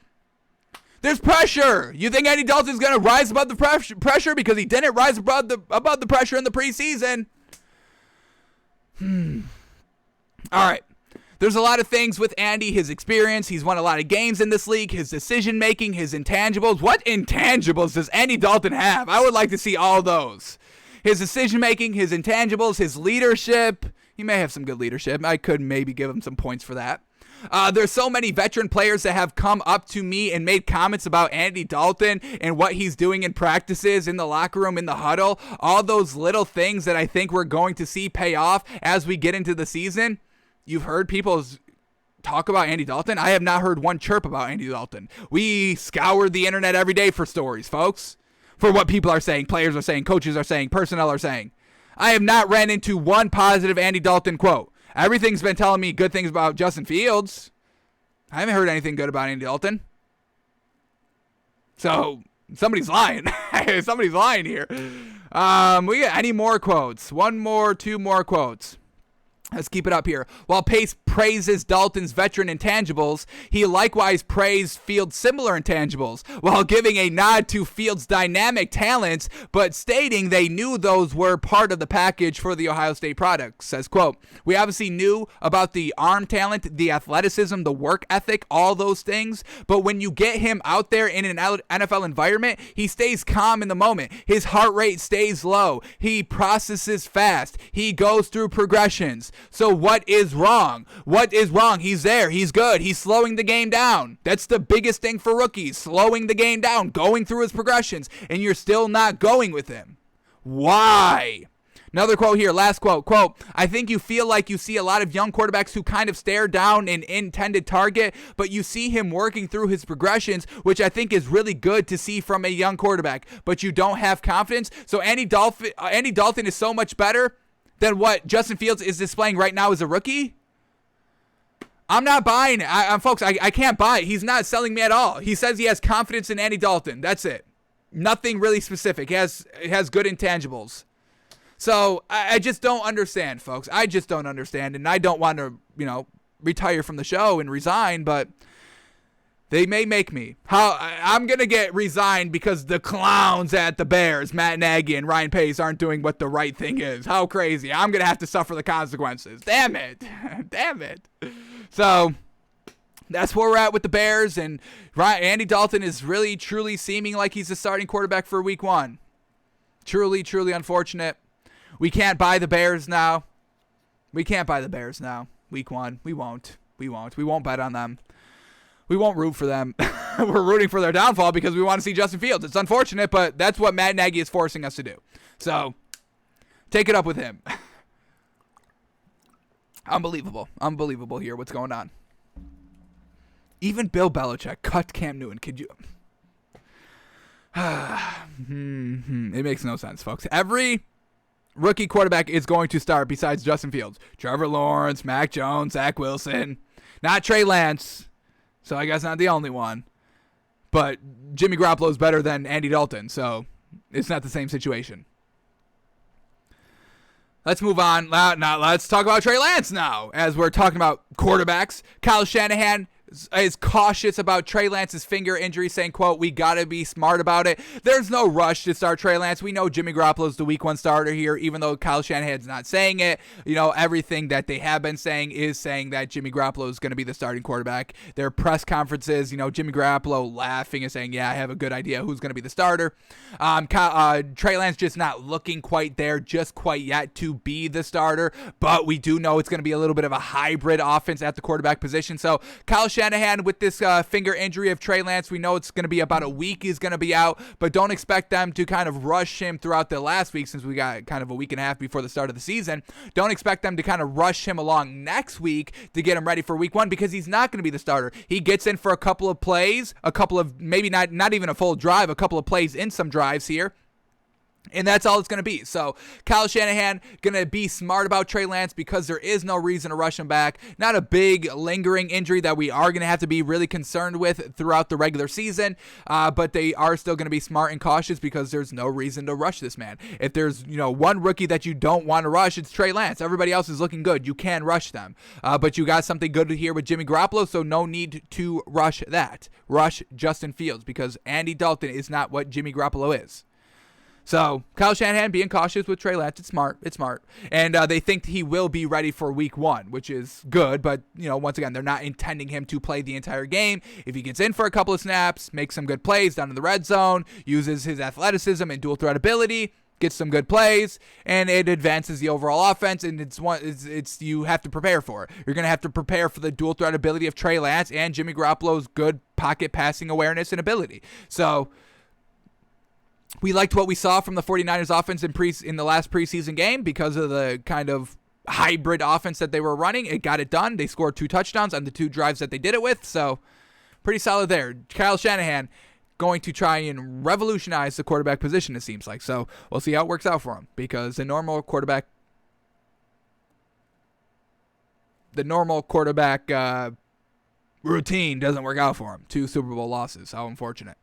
There's pressure. You think Andy Dalton's going to rise above the pressure because he didn't rise above the pressure in the preseason? All right. There's a lot of things with Andy, his experience. He's won a lot of games in this league, his decision-making, his intangibles. What intangibles does Andy Dalton have? I would like to see all those. His decision-making, his intangibles, his leadership. He may have some good leadership. I could maybe give him some points for that. There's so many veteran players that have come up to me and made comments about Andy Dalton and what he's doing in practices, in the locker room, in the huddle. All those little things that I think we're going to see pay off as we get into the season. You've heard people talk about Andy Dalton. I have not heard one chirp about Andy Dalton. We scour the internet every day for stories, folks, for what people are saying, players are saying, coaches are saying, personnel are saying. I have not ran into one positive Andy Dalton quote. Everything's been telling me good things about Justin Fields. I haven't heard anything good about Andy Dalton. So somebody's lying. Somebody's lying here. We got any more quotes? One more, two more quotes. Let's keep it up here. While Pace praises Dalton's veteran intangibles, he likewise praised Fields' similar intangibles, while giving a nod to Fields' dynamic talents, but stating they knew those were part of the package for the Ohio State product. Says, quote, we obviously knew about the arm talent, the athleticism, the work ethic, all those things, but when you get him out there in an NFL environment, he stays calm in the moment. His heart rate stays low. He processes fast. He goes through progressions. So what is wrong? What is wrong? He's there. He's good. He's slowing the game down. That's the biggest thing for rookies, slowing the game down, going through his progressions, and you're still not going with him. Why? Another quote here, last quote, I think you feel like you see a lot of young quarterbacks who kind of stare down an intended target, but you see him working through his progressions, which I think is really good to see from a young quarterback, but you don't have confidence. So Andy Dalton is so much better than what Justin Fields is displaying right now as a rookie? I'm not buying it. Folks, I can't buy it. He's not selling me at all. He says he has confidence in Andy Dalton. That's it. Nothing really specific. He has good intangibles. So I just don't understand, folks. I just don't understand. And I don't want to, retire from the show and resign, but they may make me. I'm going to get resigned because the clowns at the Bears, Matt Nagy and Ryan Pace, aren't doing what the right thing is. How crazy. I'm going to have to suffer the consequences. Damn it. Damn it. So that's where we're at with the Bears. And Andy Dalton is really, truly seeming like he's the starting quarterback for week one. Truly, truly unfortunate. We can't buy the Bears now. Week one. We won't. We won't bet on them. We won't root for them. We're rooting for their downfall because we want to see Justin Fields. It's unfortunate, but that's what Matt Nagy is forcing us to do. So, take it up with him. Unbelievable here what's going on. Even Bill Belichick cut Cam Newton. Could you? It makes no sense, folks. Every rookie quarterback is going to start besides Justin Fields. Trevor Lawrence, Mac Jones, Zach Wilson. Not Trey Lance. So I guess not the only one. But Jimmy Garoppolo is better than Andy Dalton, so it's not the same situation. Let's move on. Now let's talk about Trey Lance now, as we're talking about quarterbacks. Kyle Shanahan is cautious about Trey Lance's finger injury, saying, quote, we got to be smart about it. There's no rush to start Trey Lance. We know Jimmy Garoppolo's the week one starter here, even though Kyle Shanahan's not saying it. Everything that they have been saying is saying that Jimmy Garoppolo is going to be the starting quarterback. Their press conferences, Jimmy Garoppolo laughing and saying, yeah, I have a good idea who's going to be the starter. Trey Lance just not looking quite there just quite yet to be the starter, but we do know it's going to be a little bit of a hybrid offense at the quarterback position. So Kyle Shanahan with this finger injury of Trey Lance, we know it's going to be about a week he's going to be out, but don't expect them to kind of rush him throughout the last week since we got kind of a week and a half before the start of the season. Don't expect them to kind of rush him along next week to get him ready for week one because he's not going to be the starter. He gets in for a couple of plays, maybe not even a full drive, a couple of plays in some drives here. And that's all it's going to be. So Kyle Shanahan going to be smart about Trey Lance because there is no reason to rush him back. Not a big lingering injury that we are going to have to be really concerned with throughout the regular season. But they are still going to be smart and cautious because there's no reason to rush this man. If there's one rookie that you don't want to rush, it's Trey Lance. Everybody else is looking good. You can rush them. But you got something good here with Jimmy Garoppolo, so no need to rush that. Rush Justin Fields because Andy Dalton is not what Jimmy Garoppolo is. So Kyle Shanahan being cautious with Trey Lance, it's smart. And they think he will be ready for week 1, which is good. But, once again, they're not intending him to play the entire game. If he gets in for a couple of snaps, makes some good plays down in the red zone, uses his athleticism and dual threat ability, gets some good plays, and it advances the overall offense, and it's you have to prepare for it. You're going to have to prepare for the dual threat ability of Trey Lance and Jimmy Garoppolo's good pocket passing awareness and ability. So we liked what we saw from the 49ers offense in the last preseason game because of the kind of hybrid offense that they were running. It got it done. They scored 2 touchdowns on the 2 drives that they did it with, so pretty solid there. Kyle Shanahan going to try and revolutionize the quarterback position, it seems like. So we'll see how it works out for him because the normal quarterback routine doesn't work out for him. 2 Super Bowl losses. How unfortunate.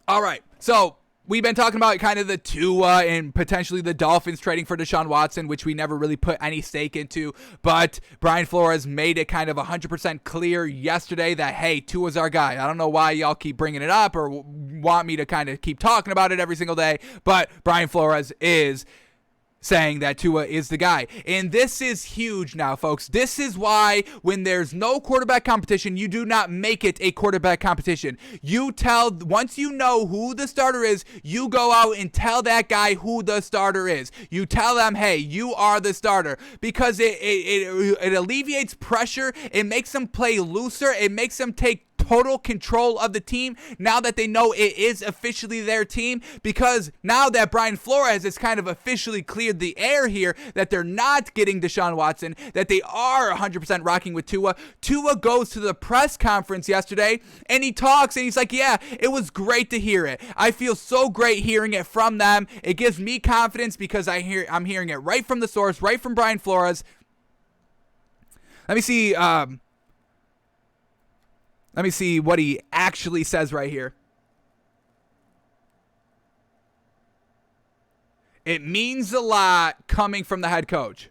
All right, so we've been talking about kind of the Tua and potentially the Dolphins trading for Deshaun Watson, which we never really put any stake into. But Brian Flores made it kind of 100% clear yesterday that, hey, Tua's our guy. I don't know why y'all keep bringing it up or want me to kind of keep talking about it every single day, but Brian Flores is saying that Tua is the guy. And this is huge now, folks. This is why when there's no quarterback competition, you do not make it a quarterback competition. Once you know who the starter is, you go out and tell that guy who the starter is. You tell them, hey, you are the starter, because it alleviates pressure. It makes them play looser. It makes them take total control of the team now that they know it is officially their team, because now that Brian Flores has kind of officially cleared the air here that they're not getting Deshaun Watson, that they are 100% rocking with Tua. Tua goes to the press conference yesterday and he talks and he's like, yeah, it was great to hear it. I feel so great hearing it from them. It gives me confidence because I'm hearing it right from the source, right from Brian Flores. Let me see what he actually says right here. It means a lot coming from the head coach.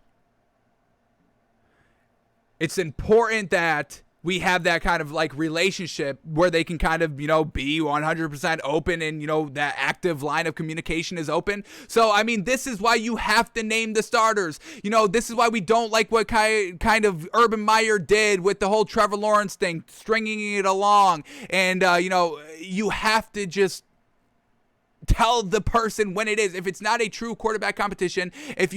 It's important that we have that kind of like relationship where they can kind of, be 100% open and, that active line of communication is open. So, I mean, this is why you have to name the starters. This is why we don't like what kind of Urban Meyer did with the whole Trevor Lawrence thing, stringing it along. And, you have to just tell the person when it is. If it's not a true quarterback competition, if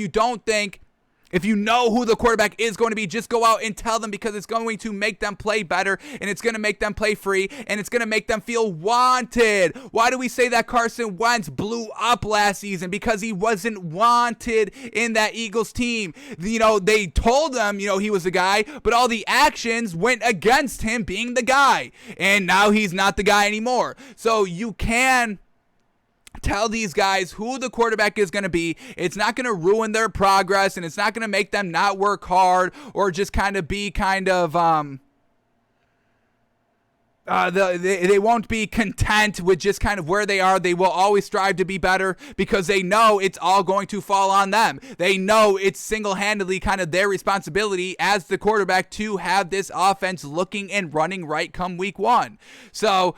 you know who the quarterback is going to be, just go out and tell them, because it's going to make them play better, and it's going to make them play free, and it's going to make them feel wanted. Why do we say that Carson Wentz blew up last season? Because he wasn't wanted in that Eagles team. They told him, he was the guy, but all the actions went against him being the guy, and now he's not the guy anymore. So you can tell these guys who the quarterback is going to be. It's not going to ruin their progress, and it's not going to make them not work hard or just kind of be they won't be content with just kind of where they are. They will always strive to be better because they know it's all going to fall on them. They know it's single-handedly kind of their responsibility as the quarterback to have this offense looking and running right come week 1. So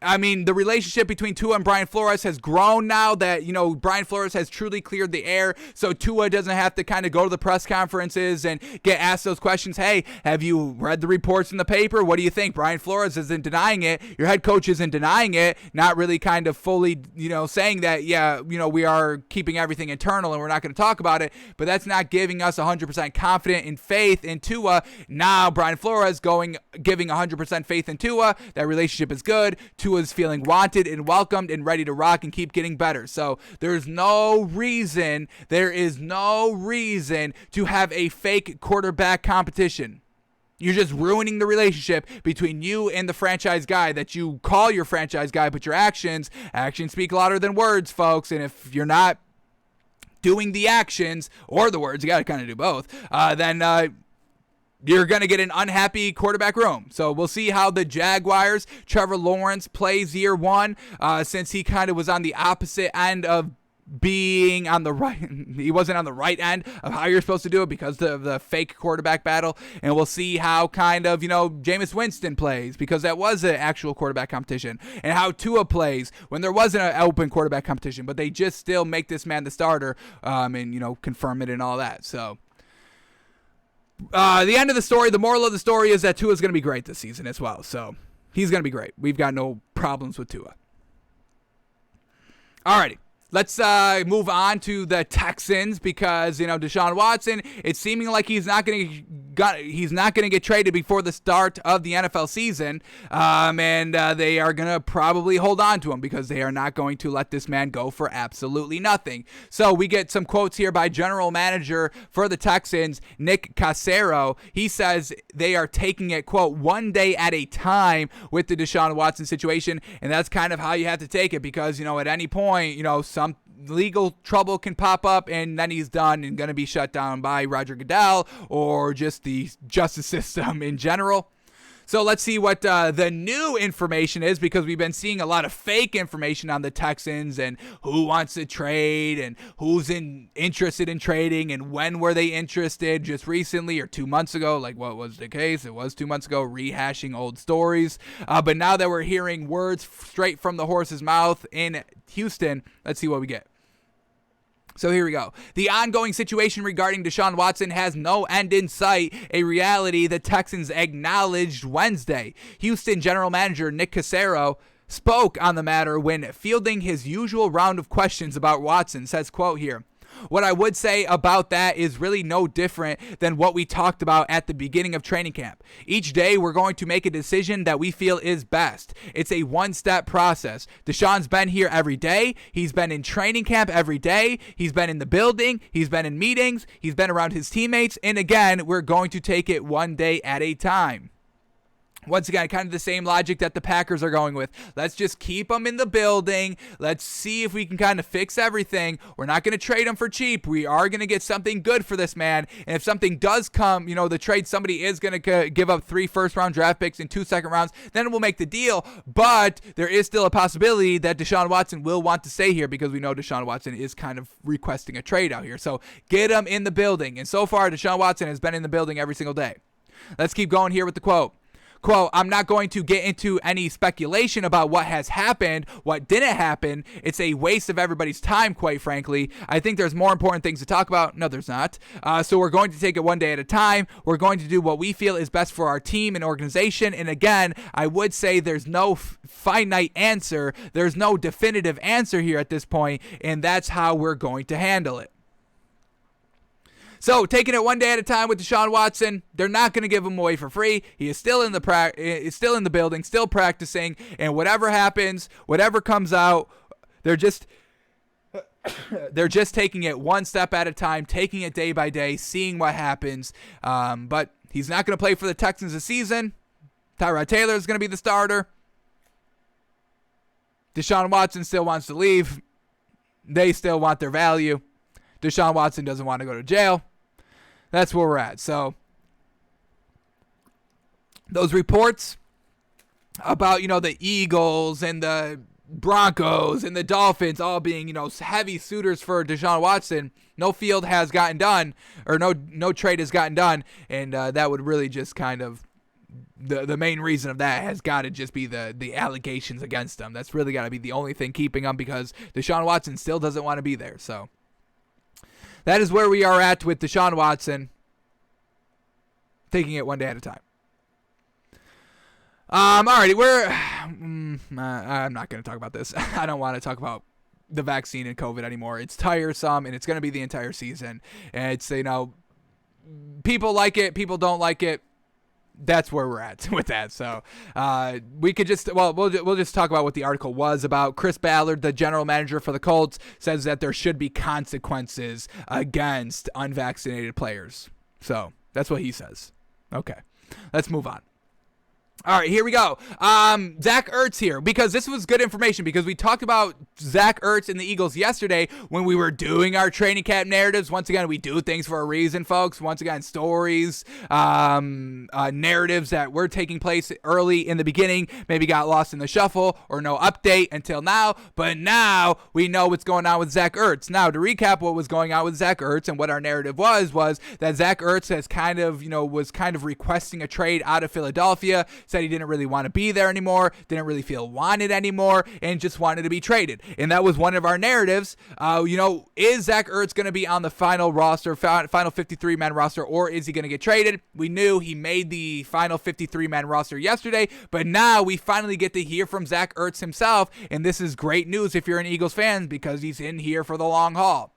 the relationship between Tua and Brian Flores has grown now that, Brian Flores has truly cleared the air. So Tua doesn't have to kind of go to the press conferences and get asked those questions. Hey, have you read the reports in the paper? What do you think? Brian Flores isn't denying it. Your head coach isn't denying it. Not really kind of fully, saying that, yeah, we are keeping everything internal and we're not going to talk about it. But that's not giving us 100% confidence in faith in Tua. Now Brian Flores giving 100% faith in Tua. That relationship is good. Tua is feeling wanted and welcomed and ready to rock and keep getting better. So there is no reason to have a fake quarterback competition. You're just ruining the relationship between you and the franchise guy that you call your franchise guy, but your actions speak louder than words, folks. And if you're not doing the actions or the words, you got to kind of do both, then you're going to get an unhappy quarterback room. So we'll see how the Jaguars, Trevor Lawrence, plays year one, since he kind of was on the opposite end of being on the right. He wasn't on the right end of how you're supposed to do it because of the fake quarterback battle. And we'll see how kind of, Jameis Winston plays, because that was an actual quarterback competition, and how Tua plays when there wasn't an open quarterback competition, but they just still make this man the starter, and confirm it and all that. So the end of the story, the moral of the story is that Tua is going to be great this season as well. So he's going to be great. We've got no problems with Tua. Alrighty. Let's move on to the Texans, because Deshaun Watson, it's seeming like he's not going to get traded before the start of the NFL season, and they are going to probably hold on to him because they are not going to let this man go for absolutely nothing. So we get some quotes here by general manager for the Texans, Nick Caserio. He says they are taking it, quote, one day at a time with the Deshaun Watson situation, and that's kind of how you have to take it, because at any point some legal trouble can pop up, and then he's done and going to be shut down by Roger Goodell or just the justice system in general. So let's see what the new information is, because we've been seeing a lot of fake information on the Texans and who wants to trade and who's interested in trading and when were they interested just recently or 2 months ago. Like, what was the case? It was 2 months ago, rehashing old stories. But now that we're hearing words straight from the horse's mouth in Houston, let's see what we get. So here we go. The ongoing situation regarding Deshaun Watson has no end in sight, a reality the Texans acknowledged Wednesday. Houston general manager Nick Caserio spoke on the matter when fielding his usual round of questions about Watson. Says, quote here, "What I would say about that is really no different than what we talked about at the beginning of training camp. Each day we're going to make a decision that we feel is best. It's a one-step process. Deshaun's been here every day. He's been in training camp every day. He's been in the building. He's been in meetings. He's been around his teammates. And again, we're going to take it one day at a time." Once again, kind of the same logic that the Packers are going with. Let's just keep him in the building. Let's see if we can kind of fix everything. We're not going to trade him for cheap. We are going to get something good for this man. And if something does come, the trade, somebody is going to give up 3 first-round draft picks and 2 second rounds, then we'll make the deal. But there is still a possibility that Deshaun Watson will want to stay here, because we know Deshaun Watson is kind of requesting a trade out here. So get him in the building. And so far, Deshaun Watson has been in the building every single day. Let's keep going here with the quote. Quote, "I'm not going to get into any speculation about what has happened, what didn't happen. It's a waste of everybody's time, quite frankly. I think there's more important things to talk about." No, there's not. So we're going to take it one day at a time. We're going to do what we feel is best for our team and organization. And again, I would say there's no finite answer. There's no definitive answer here at this point, and that's how we're going to handle it. So, taking it one day at a time with Deshaun Watson, they're not going to give him away for free. He is still in the building, still practicing, and whatever happens, whatever comes out, they're just taking it one step at a time, taking it day by day, seeing what happens. But he's not going to play for the Texans this season. Tyrod Taylor is going to be the starter. Deshaun Watson still wants to leave. They still want their value. Deshaun Watson doesn't want to go to jail. That's where we're at. So those reports about, the Eagles and the Broncos and the Dolphins all being, heavy suitors for Deshaun Watson, no field has gotten done, or no trade has gotten done. And that would really just kind of, the main reason of that has got to just be the allegations against him. That's really got to be the only thing keeping him, because Deshaun Watson still doesn't want to be there. So that is where we are at with Deshaun Watson, taking it one day at a time. Alrighty, I'm not going to talk about this. I don't want to talk about the vaccine and COVID anymore. It's tiresome, and it's going to be the entire season. And it's, people like it, people don't like it. That's where we're at with that. So we could just, we'll just talk about what the article was about. Chris Ballard, the general manager for the Colts, says that there should be consequences against unvaccinated players. So that's what he says. Okay. let's move on. All right, here we go. Zach Ertz here, because this was good information, because we talked about Zach Ertz and the Eagles yesterday when we were doing our training camp narratives. Once again, we do things for a reason, folks. Once again, stories, narratives that were taking place early in the beginning maybe got lost in the shuffle or no update until now. But now we know what's going on with Zach Ertz. Now, to recap what was going on with Zach Ertz and what our narrative was that Zach Ertz has was kind of requesting a trade out of Philadelphia. Said he didn't really want to be there anymore, didn't really feel wanted anymore, and just wanted to be traded. And that was one of our narratives. Is Zach Ertz going to be on the final roster, final 53-man roster, or is he going to get traded? We knew he made the final 53-man roster yesterday, but now we finally get to hear from Zach Ertz himself, and this is great news if you're an Eagles fan, because he's in here for the long haul.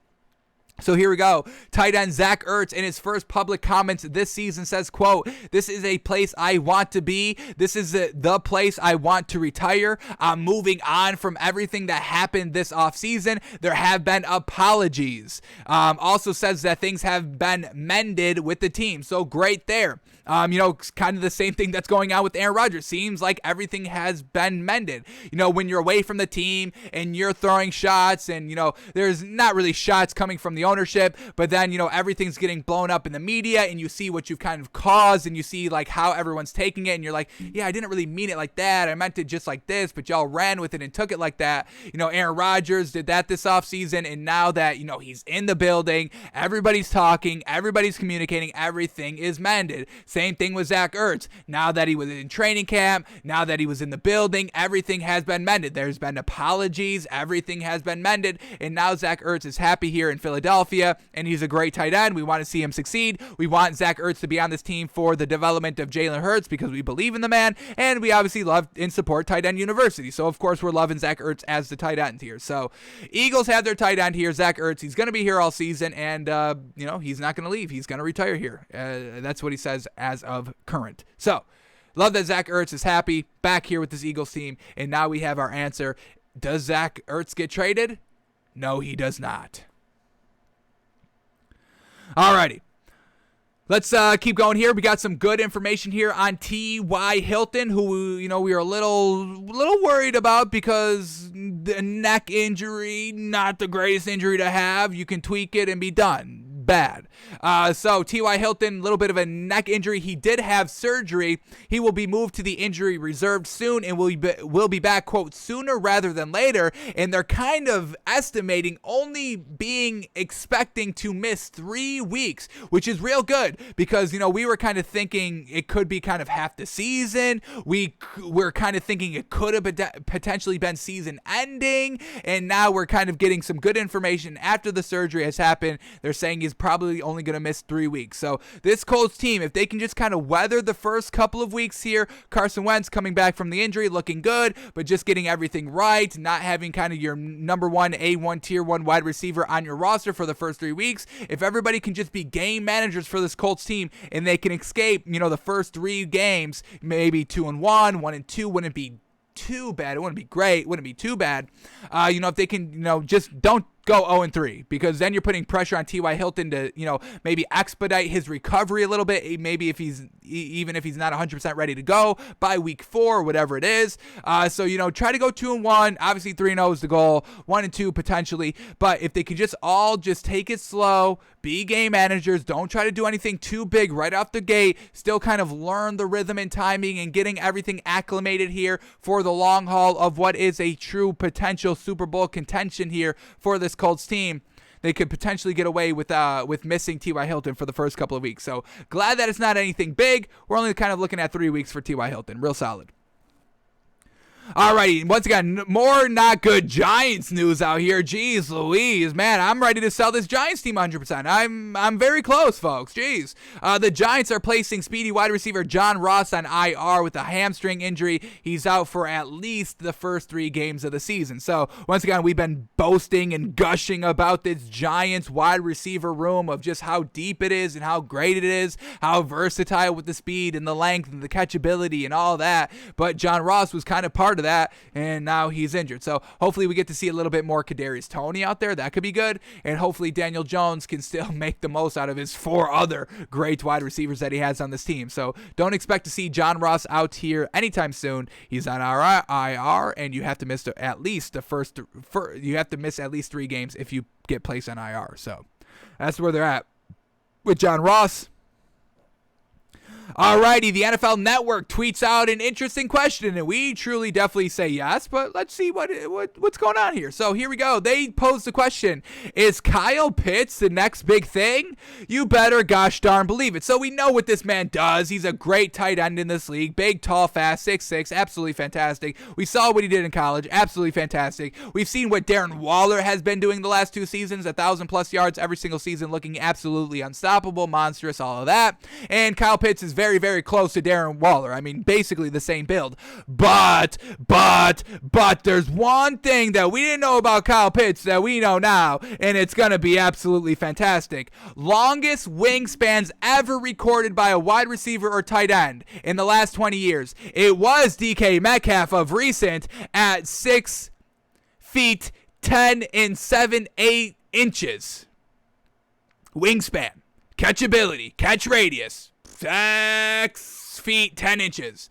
So here we go. Tight end Zach Ertz in his first public comments this season says, quote, "This is a place I want to be. This is the place I want to retire. I'm moving on from everything that happened this offseason. There have been apologies." Also says that things have been mended with the team. So great there. Kind of the same thing that's going on with Aaron Rodgers. Seems like everything has been mended. When you're away from the team and you're throwing shots and, there's not really shots coming from the ownership, but then, everything's getting blown up in the media and you see what you've kind of caused and you see like how everyone's taking it and you're like, yeah, I didn't really mean it like that. I meant it just like this, but y'all ran with it and took it like that. Aaron Rodgers did that this offseason, and now that, he's in the building, everybody's talking, everybody's communicating, everything is mended. Same thing with Zach Ertz. Now that he was in training camp, now that he was in the building, everything has been mended. There's been apologies, everything has been mended, and now Zach Ertz is happy here in Philadelphia, and he's a great tight end. We want to see him succeed. We want Zach Ertz to be on this team for the development of Jalen Hurts because we believe in the man, and we obviously love and support Tight End University. So, of course, we're loving Zach Ertz as the tight end here. So, Eagles have their tight end here, Zach Ertz. He's going to be here all season, and, he's not going to leave. He's going to retire here. That's what he says as of current. So, love that Zach Ertz is happy back here with this Eagles team, and now we have our answer. Does Zach Ertz get traded? No, he does not. Alrighty. Let's keep going here. We got some good information here on T.Y. Hilton, who, we are a little worried about because the neck injury, not the greatest injury to have. You can tweak it and be done. Bad. So T.Y. Hilton, a little bit of a neck injury. He did have surgery. He will be moved to the injury reserve soon and will be back, quote, sooner rather than later. And they're kind of estimating only expecting to miss 3 weeks, which is real good because, we were kind of thinking it could be kind of half the season. We're kind of thinking it could have potentially been season ending. And now we're kind of getting some good information after the surgery has happened. They're saying he's probably only going to miss 3 weeks. So this Colts team, if they can just kind of weather the first couple of weeks here, Carson Wentz coming back from the injury, looking good, but just getting everything right, not having kind of your number one, A1, tier 1 wide receiver on your roster for the first 3 weeks. If everybody can just be game managers for this Colts team and they can escape, the first 3 games, maybe 2-1, 1-2, wouldn't be too bad. It wouldn't be great. Wouldn't be too bad. If they can, just don't go 0-3 because then you're putting pressure on T.Y. Hilton to, maybe expedite his recovery a little bit. Maybe even if he's not 100% ready to go by week 4 or whatever it is. So, try to go 2-1. Obviously 3-0 is the goal. 1-2 potentially. But if they could just take it slow, be game managers, don't try to do anything too big right off the gate, still kind of learn the rhythm and timing and getting everything acclimated here for the long haul of what is a true potential Super Bowl contention here for this Colts team. They could potentially get away with missing T.Y. Hilton for the first couple of weeks. So glad that it's not anything big. We're only kind of looking at 3 weeks for T.Y. Hilton. Real solid. Alrighty, once again, more not good Giants news out here. Jeez Louise, man, I'm ready to sell this Giants team 100%. I'm very close, folks. Jeez. The Giants are placing speedy wide receiver John Ross on IR with a hamstring injury. He's out for at least the first 3 games of the season. So, once again, we've been boasting and gushing about this Giants wide receiver room of just how deep it is and how great it is, how versatile with the speed and the length and the catchability and all that. But John Ross was kind of part of that, and now he's injured. So hopefully we get to see a little bit more Kadarius Toney out there. That could be good. And hopefully Daniel Jones can still make the most out of his 4 other great wide receivers that he has on this team. So don't expect to see John Ross out here anytime soon. He's on IR, and you have to miss at least 3 games if you get placed on IR. So that's where they're at with John Ross. Alrighty, the NFL Network tweets out an interesting question, and we truly definitely say yes, but let's see what's going on here. So here we go. They posed the question, is Kyle Pitts the next big thing? You better gosh darn believe it. So we know what this man does. He's a great tight end in this league. Big, tall, fast, 6'6", absolutely fantastic. We saw what he did in college, absolutely fantastic. We've seen what Darren Waller has been doing the last 2 seasons, 1,000+ yards every single season, looking absolutely unstoppable, monstrous, all of that. And Kyle Pitts is very, very close to Darren Waller. I mean, basically the same build. But there's one thing that we didn't know about Kyle Pitts that we know now, and it's going to be absolutely fantastic. Longest wingspans ever recorded by a wide receiver or tight end in the last 20 years. It was DK Metcalf of recent at 6 feet 10 and 7/8 inches. Wingspan, catchability, catch radius, 6 feet 10 inches.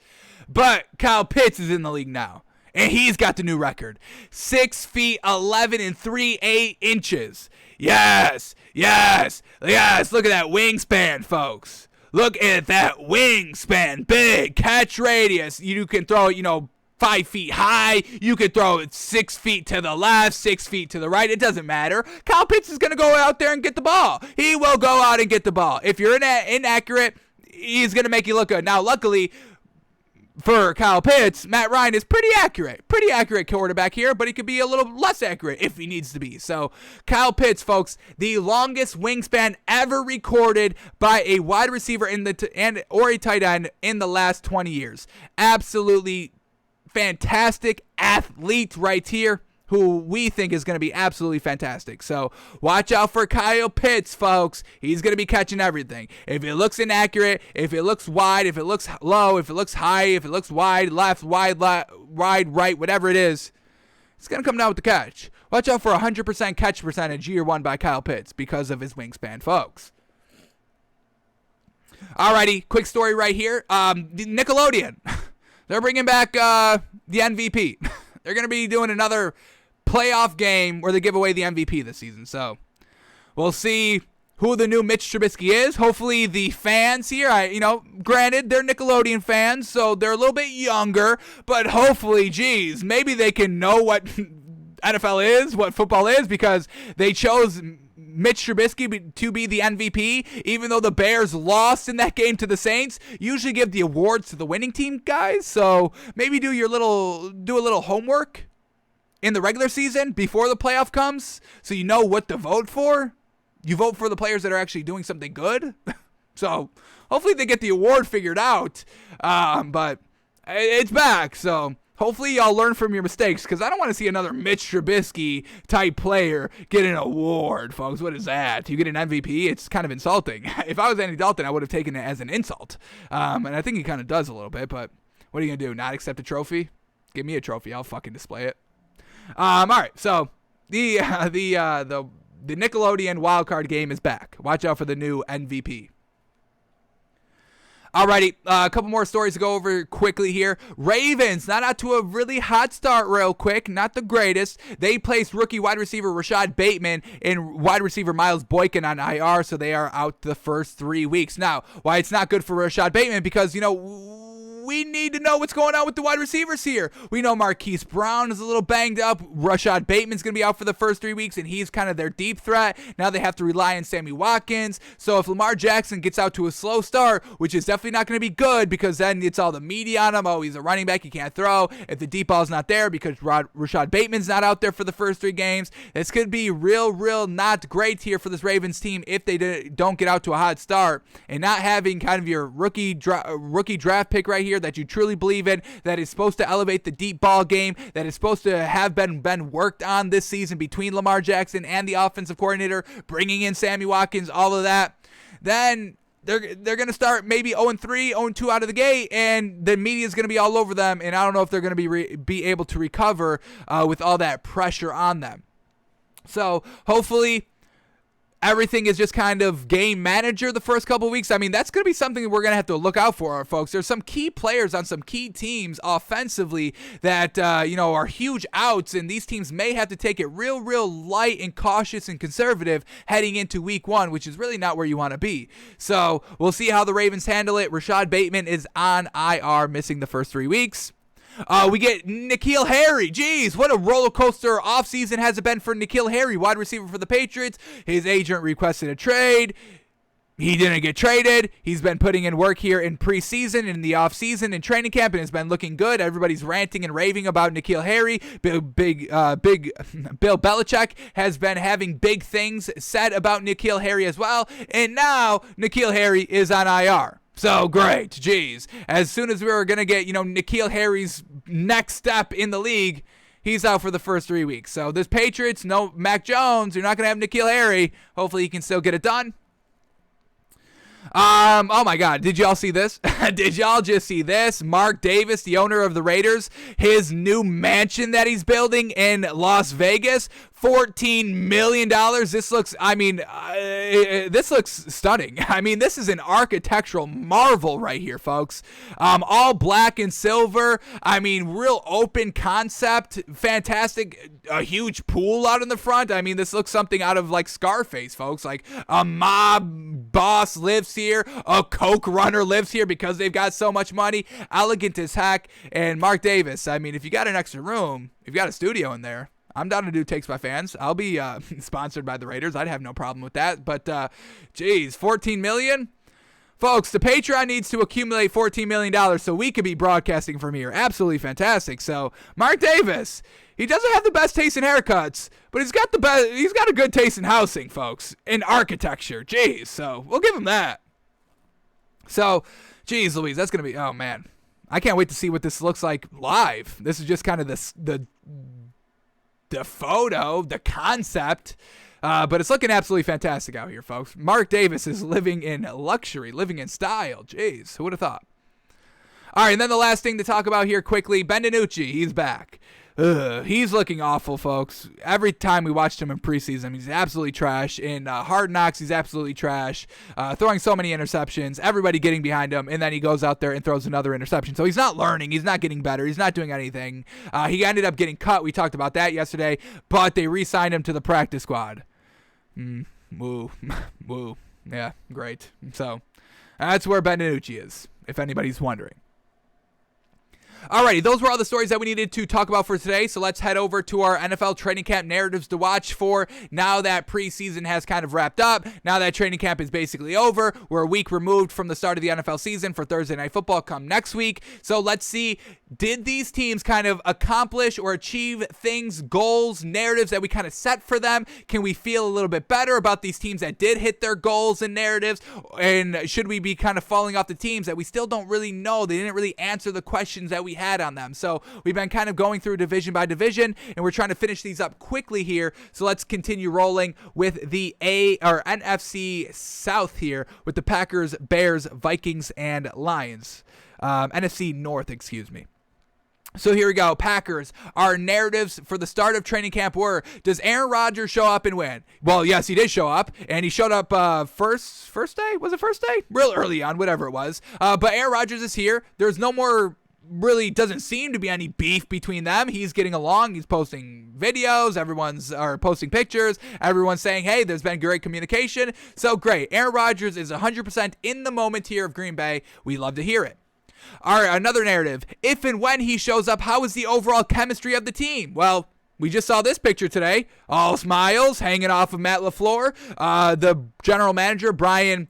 But Kyle Pitts is in the league now, and he's got the new record, 6 feet 11 and 3/8 inches. Yes. Look at that wingspan, folks. Look at that wingspan. Big catch radius. You can throw it, 5 feet high. You could throw it 6 feet to the left, 6 feet to the right. It doesn't matter. Kyle Pitts is going to go out there and get the ball. He will go out and get the ball. If you're inaccurate, he's going to make you look good. Now, luckily for Kyle Pitts, Matt Ryan is pretty accurate quarterback here, but he could be a little less accurate if he needs to be. So Kyle Pitts, folks, the longest wingspan ever recorded by a wide receiver or a tight end in the last 20 years. Absolutely fantastic athlete right here, who we think is going to be absolutely fantastic. So watch out for Kyle Pitts, folks. He's going to be catching everything. If it looks inaccurate, if it looks wide, if it looks low, if it looks high, if it looks wide, left, wide, right, whatever it is, it's going to come down with the catch. Watch out for 100% catch percentage year 1 by Kyle Pitts because of his wingspan, folks. Alrighty, quick story right here. Nickelodeon, they're bringing back the MVP. They're going to be doing another playoff game where they give away the MVP this season. So we'll see who the new Mitch Trubisky is. Hopefully the fans here, granted, they're Nickelodeon fans, so they're a little bit younger, but hopefully, maybe they can know what NFL is, what football is, because they chose Mitch Trubisky to be the MVP, even though the Bears lost in that game to the Saints. Usually give the awards to the winning team, guys. So maybe do a little homework in the regular season before the playoff comes, so you know what to vote for. You vote for the players that are actually doing something good. So hopefully they get the award figured out. But it's back, so hopefully y'all learn from your mistakes, because I don't want to see another Mitch Trubisky type player get an award, folks. What is that? You get an MVP? It's kind of insulting. If I was Andy Dalton, I would have taken it as an insult. And I think he kind of does a little bit, but what are you going to do? Not accept a trophy? Give me a trophy. I'll fucking display it. All right, so the Nickelodeon wildcard game is back. Watch out for the new MVP. Alrighty, a couple more stories to go over quickly here. Ravens, not out to a really hot start real quick, not the greatest. They placed rookie wide receiver Rashad Bateman and wide receiver Miles Boykin on IR, so they are out the first 3 weeks. Now, why it's not good for Rashad Bateman? Because, we need to know what's going on with the wide receivers here. We know Marquise Brown is a little banged up. Rashad Bateman's going to be out for the first 3 weeks, and he's kind of their deep threat. Now they have to rely on Sammy Watkins. So if Lamar Jackson gets out to a slow start, which is definitely not going to be good, because then it's all the media on him. Oh, he's a running back, he can't throw. If the deep ball's not there because Rashad Bateman's not out there for the first 3 games, this could be real not great here for this Ravens team if they don't get out to a hot start. And not having kind of your rookie draft pick right here that you truly believe in, that is supposed to elevate the deep ball game, that is supposed to have been worked on this season between Lamar Jackson and the offensive coordinator, bringing in Sammy Watkins, all of that, then they're going to start maybe 0-3, 0-2 out of the gate, and the media is going to be all over them, and I don't know if they're going to be able to recover with all that pressure on them. So hopefully everything is just kind of game manager the first couple of weeks. I mean, that's going to be something we're going to have to look out for, folks. There's some key players on some key teams offensively that, are huge outs, and these teams may have to take it real light and cautious and conservative heading into week 1, which is really not where you want to be. So we'll see how the Ravens handle it. Rashad Bateman is on IR, missing the first 3 weeks. We get N'Keal Harry. Jeez, what a roller coaster offseason has it been for N'Keal Harry, wide receiver for the Patriots. His agent requested a trade. He didn't get traded. He's been putting in work here in preseason, in the offseason, in training camp, and it's been looking good. Everybody's ranting and raving about N'Keal Harry. Big Bill Belichick has been having big things said about N'Keal Harry as well, and now N'Keal Harry is on IR. So great, geez. As soon as we were going to get, N'Keal Harry's next step in the league, he's out for the first 3 weeks. So this Patriots, no Mac Jones, you're not going to have N'Keal Harry. Hopefully he can still get it done. Oh my God, did y'all see this? Did y'all just see this? Mark Davis, the owner of the Raiders, his new mansion that he's building in Las Vegas, $14 million. This looks, this looks stunning. I mean, this is an architectural marvel right here, folks. All black and silver. I mean, real open concept. Fantastic. A huge pool out in the front. I mean, this looks something out of like Scarface, folks. Like a mob boss lives here. A coke runner lives here because they've got so much money. Elegant as heck. And Mark Davis, I mean, if you got an extra room, if you got a studio in there, I'm down to do Takes by Fans. I'll be sponsored by the Raiders. I'd have no problem with that. But, geez, $14 million? Folks, the Patreon needs to accumulate $14 million so we could be broadcasting from here. Absolutely fantastic. So, Mark Davis, he doesn't have the best taste in haircuts, but he's got a good taste in housing, folks, in architecture. Jeez, so we'll give him that. So, geez, Louise, that's going to be, oh, man. I can't wait to see what this looks like live. This is just kind of the photo, the concept, but it's looking absolutely fantastic out here, folks. Mark Davis is living in luxury, living in style. Jeez, who would have thought? All right, and then the last thing to talk about here quickly, Ben DiNucci, he's back. He's looking awful, folks. Every time we watched him in preseason, he's absolutely trash. In Hard Knocks, he's absolutely trash. Throwing so many interceptions, everybody getting behind him, and then he goes out there and throws another interception. So he's not learning. He's not getting better. He's not doing anything. He ended up getting cut. We talked about that yesterday, but they re-signed him to the practice squad. Woo. Yeah, great. So that's where Ben DiNucci is, if anybody's wondering. Alrighty, those were all the stories that we needed to talk about for today, so let's head over to our NFL training camp narratives to watch for now that preseason has kind of wrapped up, now that training camp is basically over. We're a week removed from the start of the NFL season for Thursday Night Football come next week, so let's see, did these teams kind of accomplish or achieve things, goals, narratives that we kind of set for them? Can we feel a little bit better about these teams that did hit their goals and narratives, and should we be kind of falling off the teams that we still don't really know? They didn't really answer the questions that we had on them. So we've been kind of going through division by division, and we're trying to finish these up quickly here. So let's continue rolling with the NFC South here with the Packers, Bears, Vikings, and Lions. NFC North, excuse me. So here we go. Packers, our narratives for the start of training camp were, does Aaron Rodgers show up and win? Well, yes, he did show up, and he showed up first day? Was it first day? Real early on, whatever it was. But Aaron Rodgers is here. There's no more, really doesn't seem to be any beef between them. He's getting along. He's posting videos. Everyone's posting pictures. Everyone's saying, hey, there's been great communication. So great. Aaron Rodgers is 100% in the moment here of Green Bay. We love to hear it. All right, another narrative. If and when he shows up, how is the overall chemistry of the team? Well, we just saw this picture today. All smiles, hanging off of Matt LaFleur. The general manager, Brian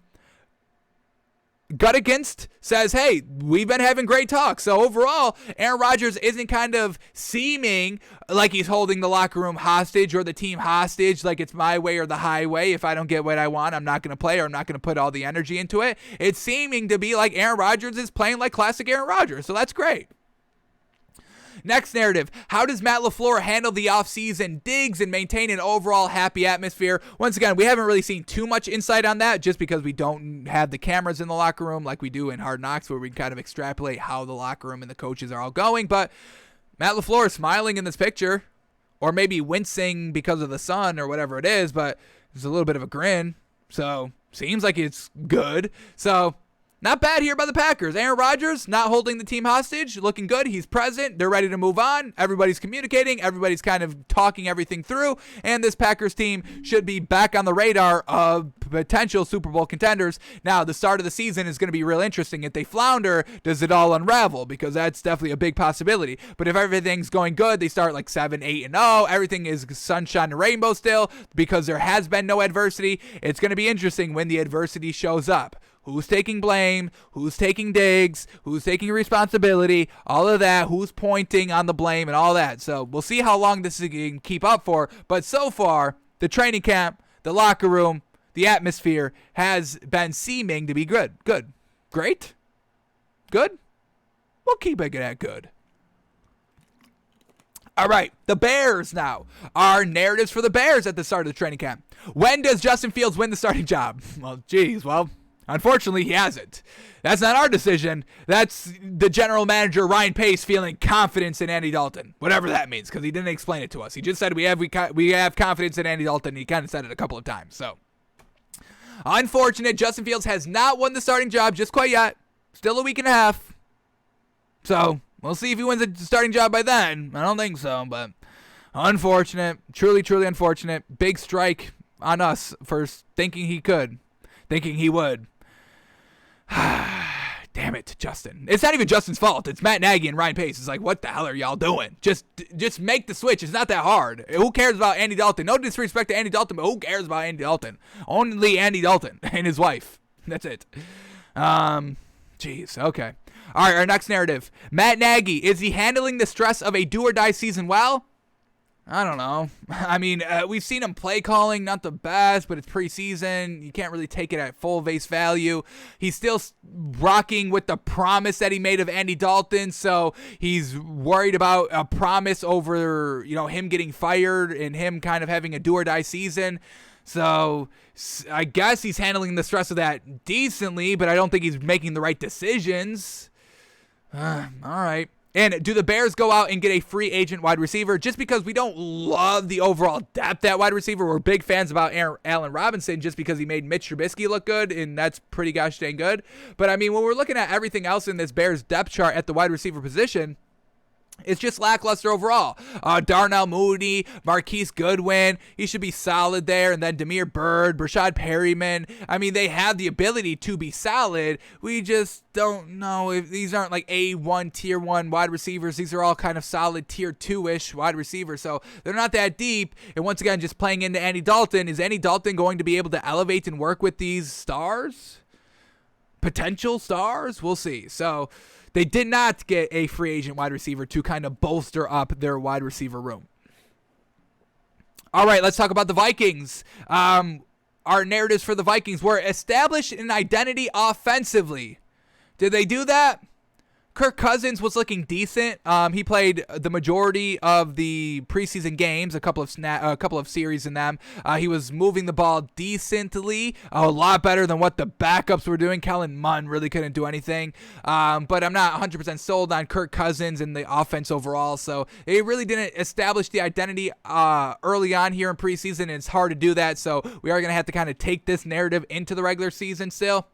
Gutekunst, says, hey, we've been having great talks. So overall, Aaron Rodgers isn't kind of seeming like he's holding the locker room hostage or the team hostage, like it's my way or the highway. If I don't get what I want, I'm not going to play, or I'm not going to put all the energy into it. It's seeming to be like Aaron Rodgers is playing like classic Aaron Rodgers. So that's great. Next narrative, how does Matt LaFleur handle the offseason digs and maintain an overall happy atmosphere? Once again, we haven't really seen too much insight on that just because we don't have the cameras in the locker room like we do in Hard Knocks, where we can kind of extrapolate how the locker room and the coaches are all going. But Matt LaFleur is smiling in this picture, or maybe wincing because of the sun or whatever it is, but there's a little bit of a grin. So seems like it's good. So not bad here by the Packers. Aaron Rodgers not holding the team hostage, looking good. He's present. They're ready to move on. Everybody's communicating. Everybody's kind of talking everything through. And this Packers team should be back on the radar of potential Super Bowl contenders. Now, the start of the season is going to be real interesting. If they flounder, does it all unravel? Because that's definitely a big possibility. But if everything's going good, they start like 7-8-0. Everything is sunshine and rainbow still because there has been no adversity. It's going to be interesting when the adversity shows up. Who's taking blame? Who's taking digs? Who's taking responsibility? All of that. Who's pointing on the blame and all that. So we'll see how long this can keep up for. But so far, the training camp, the locker room, the atmosphere has been seeming to be good. Good. Great? Good? We'll keep it at good. All right, the Bears now. Our narratives for the Bears at the start of the training camp. When does Justin Fields win the starting job? Well, unfortunately, he hasn't. That's not our decision. That's the general manager, Ryan Pace, feeling confidence in Andy Dalton, whatever that means, because he didn't explain it to us. He just said we have confidence in Andy Dalton. He kind of said it a couple of times. So, unfortunate. Justin Fields has not won the starting job just quite yet. Still a week and a half. So, we'll see if he wins the starting job by then. I don't think so, but unfortunate. Truly, truly unfortunate. Big strike on us for thinking he would. Damn it, Justin. It's not even Justin's fault. It's Matt Nagy and Ryan Pace. It's like, what the hell are y'all doing? Just make the switch. It's not that hard. Who cares about Andy Dalton? No disrespect to Andy Dalton, but who cares about Andy Dalton? Only Andy Dalton and his wife. That's it. Jeez. Okay. All right, our next narrative. Matt Nagy, is he handling the stress of a do-or-die season well? I don't know. I mean, we've seen him play calling, not the best, but it's preseason. You can't really take it at full face value. He's still rocking with the promise that he made of Andy Dalton, so he's worried about a promise over, him getting fired and him kind of having a do-or-die season. So I guess he's handling the stress of that decently, but I don't think he's making the right decisions. All right. And do the Bears go out and get a free agent wide receiver? Just because we don't love the overall depth at wide receiver, we're big fans about Allen Robinson just because he made Mitch Trubisky look good, and that's pretty gosh dang good. But, I mean, when we're looking at everything else in this Bears depth chart at the wide receiver position, it's just lackluster overall. Darnell Mooney, Marquise Goodwin, he should be solid there. And then Damiere Byrd, Brashad Perryman. I mean, they have the ability to be solid. We just don't know if these aren't like A1, Tier 1 wide receivers. These are all kind of solid Tier 2-ish wide receivers. So they're not that deep. And once again, just playing into Andy Dalton. Is Andy Dalton going to be able to elevate and work with these stars? Potential stars? We'll see. So they did not get a free agent wide receiver to kind of bolster up their wide receiver room. All right, let's talk about the Vikings. Our narratives for the Vikings were establish an identity offensively. Did they do that? Kirk Cousins was looking decent. He played the majority of the preseason games, a couple of series in them. He was moving the ball decently, a lot better than what the backups were doing. Kellen Munn really couldn't do anything. But I'm not 100% sold on Kirk Cousins and the offense overall. So they really didn't establish the identity early on here in preseason, and it's hard to do that. So we are going to have to kind of take this narrative into the regular season still.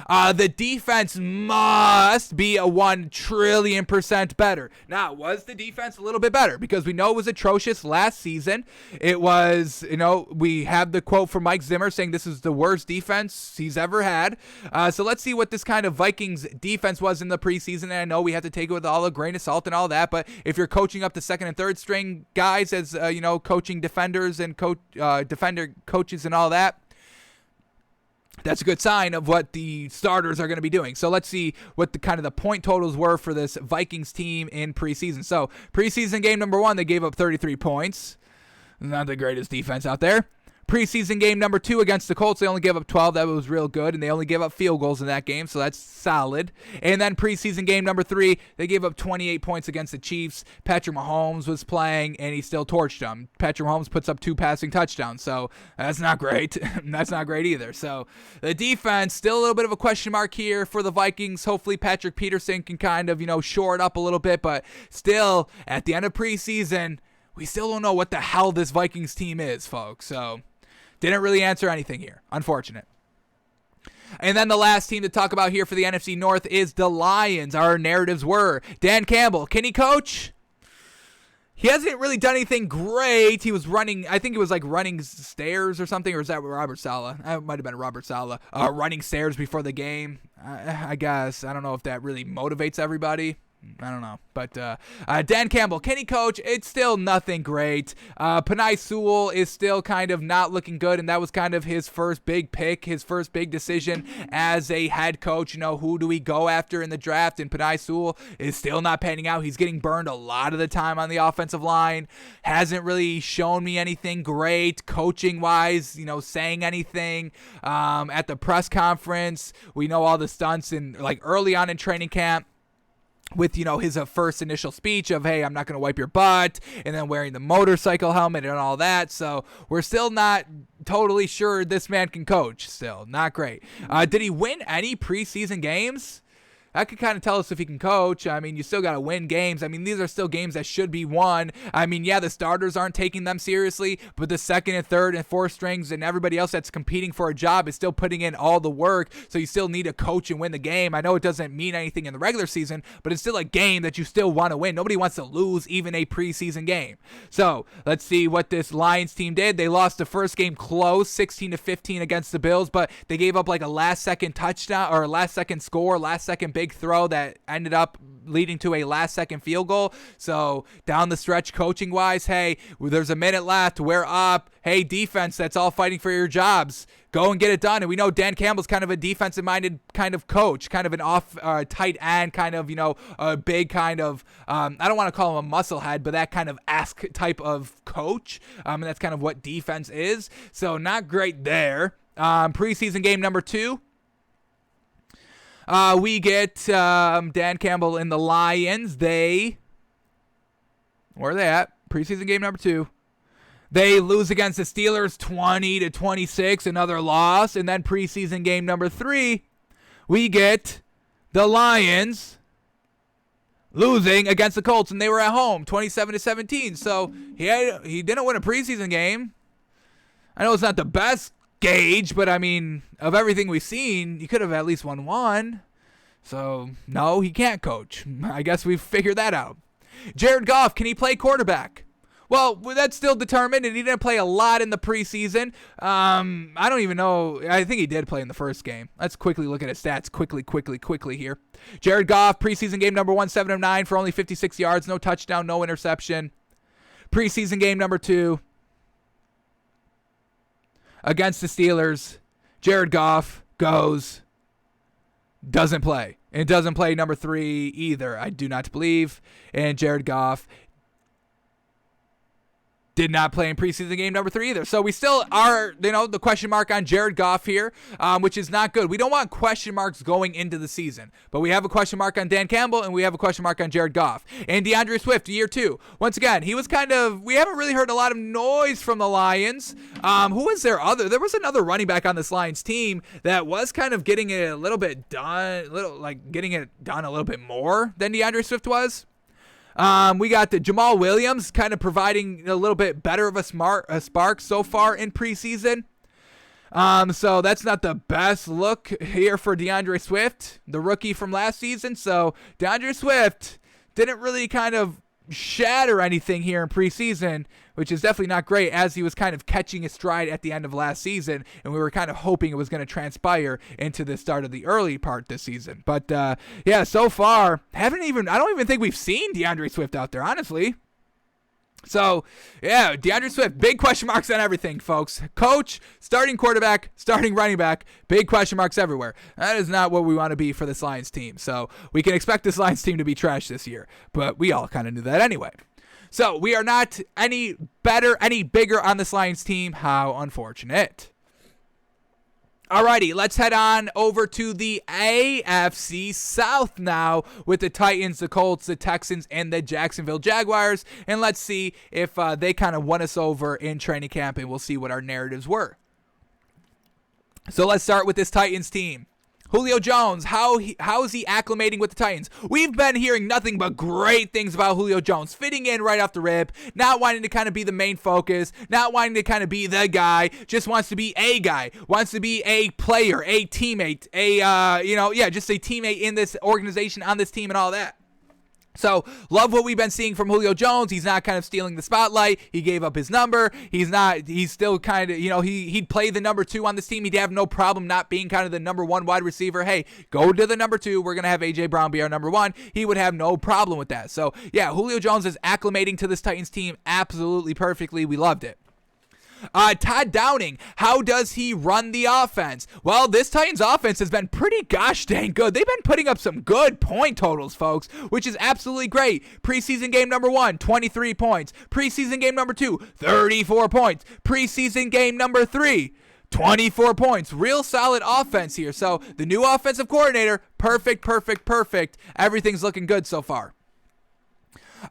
The defense must be a 1,000,000,000,000% better. Now, was the defense a little bit better? Because we know it was atrocious last season. It was, we have the quote from Mike Zimmer saying this is the worst defense he's ever had. So let's see what this kind of Vikings defense was in the preseason. And I know we have to take it with all a grain of salt and all that, but if you're coaching up the second and third string guys as, coaching defenders and defender coaches and all that, that's a good sign of what the starters are going to be doing. So let's see what the point totals were for this Vikings team in preseason. So preseason game number 1, they gave up 33 points. Not the greatest defense out there. Preseason game number 2 against the Colts, they only gave up 12. That was real good, and they only gave up field goals in that game, so that's solid. And then preseason game number 3, they gave up 28 points against the Chiefs. Patrick Mahomes was playing, and he still torched them. Patrick Mahomes puts up 2 passing touchdowns, so that's not great. That's not great either. So the defense, still a little bit of a question mark here for the Vikings. Hopefully Patrick Peterson can kind of, shore it up a little bit, but still, at the end of preseason, we still don't know what the hell this Vikings team is, folks. So didn't really answer anything here. Unfortunate. And then the last team to talk about here for the NFC North is the Lions. Our narratives were Dan Campbell. Can he coach? He hasn't really done anything great. He was running, I think it was like running stairs or something, or is that Robert Saleh? It might have been Robert Saleh. Running stairs before the game, I guess. I don't know if that really motivates everybody. I don't know. But Dan Campbell, can he coach? It's still nothing great. Penei Sewell is still kind of not looking good, and that was kind of his first big pick, his first big decision as a head coach. Who do we go after in the draft? And Penei Sewell is still not panning out. He's getting burned a lot of the time on the offensive line. Hasn't really shown me anything great coaching-wise, saying anything. At the press conference, we know all the stunts and early on in training camp, with, his first initial speech of, hey, I'm not going to wipe your butt, and then wearing the motorcycle helmet and all that. So we're still not totally sure this man can coach. Still not great. Did he win any preseason games? That could kind of tell us if he can coach. I mean, you still got to win games. I mean, these are still games that should be won. I mean, yeah, the starters aren't taking them seriously, but the second and third and fourth strings and everybody else that's competing for a job is still putting in all the work. So you still need to coach and win the game. I know it doesn't mean anything in the regular season, but it's still a game that you still want to win. Nobody wants to lose even a preseason game. So let's see what this Lions team did. They lost the first game close, 16-15 against the Bills, but they gave up like a last-second touchdown or a last-second score, last-second big throw that ended up leading to a last-second field goal. So down the stretch, coaching-wise, hey, there's a minute left. We're up. Hey, defense, that's all fighting for your jobs. Go and get it done. And we know Dan Campbell's kind of a defensive-minded kind of coach, kind of an tight end, kind of, a big kind of, I don't want to call him a musclehead, but that kind of ask type of coach. And that's kind of what defense is. So not great there. Preseason game number 2. We get Dan Campbell and the Lions. Where are they at? Preseason game number 2. They lose against the Steelers 20-26, another loss. And then preseason game number 3, we get the Lions losing against the Colts, and they were at home 27-17. So he didn't win a preseason game. I know it's not the best gauge, but I mean, of everything we've seen, you could have at least won one. So no, he can't coach. I guess we've figured that out. Jared Goff, can he play quarterback? Well, that's still determined, and he didn't play a lot in the preseason. I don't even know. I think he did play in the first game. Let's quickly look at his stats quickly here. Jared Goff, preseason game number 1, 7 of 9 for only 56 yards, no touchdown, no interception. Preseason game number 2 against the Steelers, Jared Goff doesn't play. And doesn't play number 3 either, I do not believe. And Jared Goff did not play in preseason game number 3 either. So we still are, the question mark on Jared Goff here, which is not good. We don't want question marks going into the season, but we have a question mark on Dan Campbell and we have a question mark on Jared Goff. And DeAndre Swift, year 2. Once again, he was we haven't really heard a lot of noise from the Lions. Who was there was another running back on this Lions team that was kind of getting it a little bit done, getting it done a little bit more than DeAndre Swift was. We got the Jamal Williams kind of providing a little bit better of a spark so far in preseason. So that's not the best look here for DeAndre Swift, the rookie from last season. So DeAndre Swift didn't really kind of shatter anything here in preseason, which is definitely not great, as he was kind of catching his stride at the end of last season, and we were kind of hoping it was going to transpire into the start of the early part this season. But yeah, so far, I don't even think we've seen DeAndre Swift out there, honestly. So, yeah, DeAndre Swift, big question marks on everything, folks. Coach, starting quarterback, starting running back, big question marks everywhere. That is not what we want to be for this Lions team. So we can expect this Lions team to be trash this year, but we all kind of knew that anyway. So we are not any better, any bigger on this Lions team. How unfortunate. Alrighty, let's head on over to the AFC South now with the Titans, the Colts, the Texans, and the Jacksonville Jaguars. And let's see if they kind of won us over in training camp, and we'll see what our narratives were. So let's start with this Titans team. Julio Jones, how is he acclimating with the Titans? We've been hearing nothing but great things about Julio Jones, fitting in right off the rip, not wanting to kind of be the main focus, not wanting to kind of be the guy, just wants to be a guy, wants to be a player, a teammate, just a teammate in this organization, on this team and all that. So, love what we've been seeing from Julio Jones. He's not kind of stealing the spotlight. He gave up his number. He's still kind of, he'd play the number 2 on this team. He'd have no problem not being kind of the number 1 wide receiver. Hey, go to the number 2. We're going to have A.J. Brown be our number 1. He would have no problem with that. So, yeah, Julio Jones is acclimating to this Titans team absolutely perfectly. We loved it. Todd Downing, how does he run the offense? Well, this Titans offense has been pretty gosh dang good. They've been putting up some good point totals, folks, which is absolutely great. Preseason game number 1, 23 points. Preseason game number 2, 34 points. Preseason game number 3, 24 points. Real solid offense here. So the new offensive coordinator, perfect. Everything's looking good so far.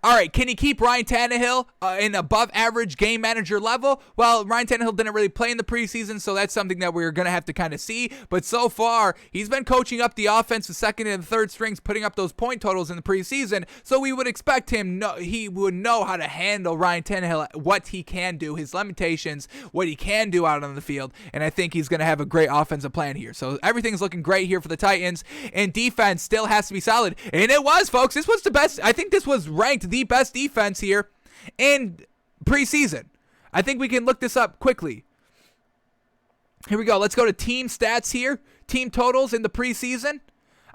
All right, can he keep Ryan Tannehill in above average game manager level? Well, Ryan Tannehill didn't really play in the preseason, so that's something that we're going to have to kind of see. But so far, he's been coaching up the offense, the second and third strings, putting up those point totals in the preseason. So we would expect he would know how to handle Ryan Tannehill, what he can do, his limitations, what he can do out on the field. And I think he's going to have a great offensive plan here. So everything's looking great here for the Titans. And defense still has to be solid. And it was, folks. This was the best. I think this was ranked the best defense here in preseason. I think we can look this up quickly. Here we go. Let's go to team stats here. Team totals in the preseason.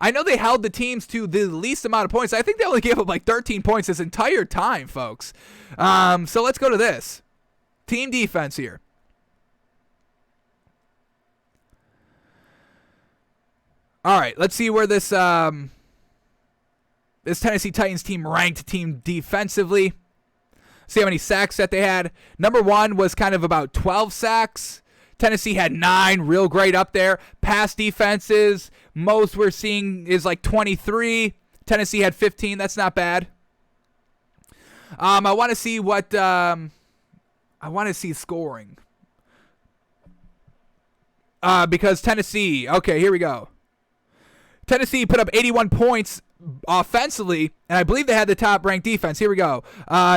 I know they held the teams to the least amount of points. I think they only gave up like 13 points this entire time, folks. So let's go to this. Team defense here. All right, let's see where this Tennessee Titans team ranked team defensively. See how many sacks that they had. Number 1 was kind of about 12 sacks. Tennessee had 9, real great up there. Pass defenses, most we're seeing is like 23. Tennessee had 15. That's not bad. I want to see what I want to see scoring. Because Tennessee, okay, here we go. Tennessee put up 81 points offensively, and I believe they had the top-ranked defense. Here we go.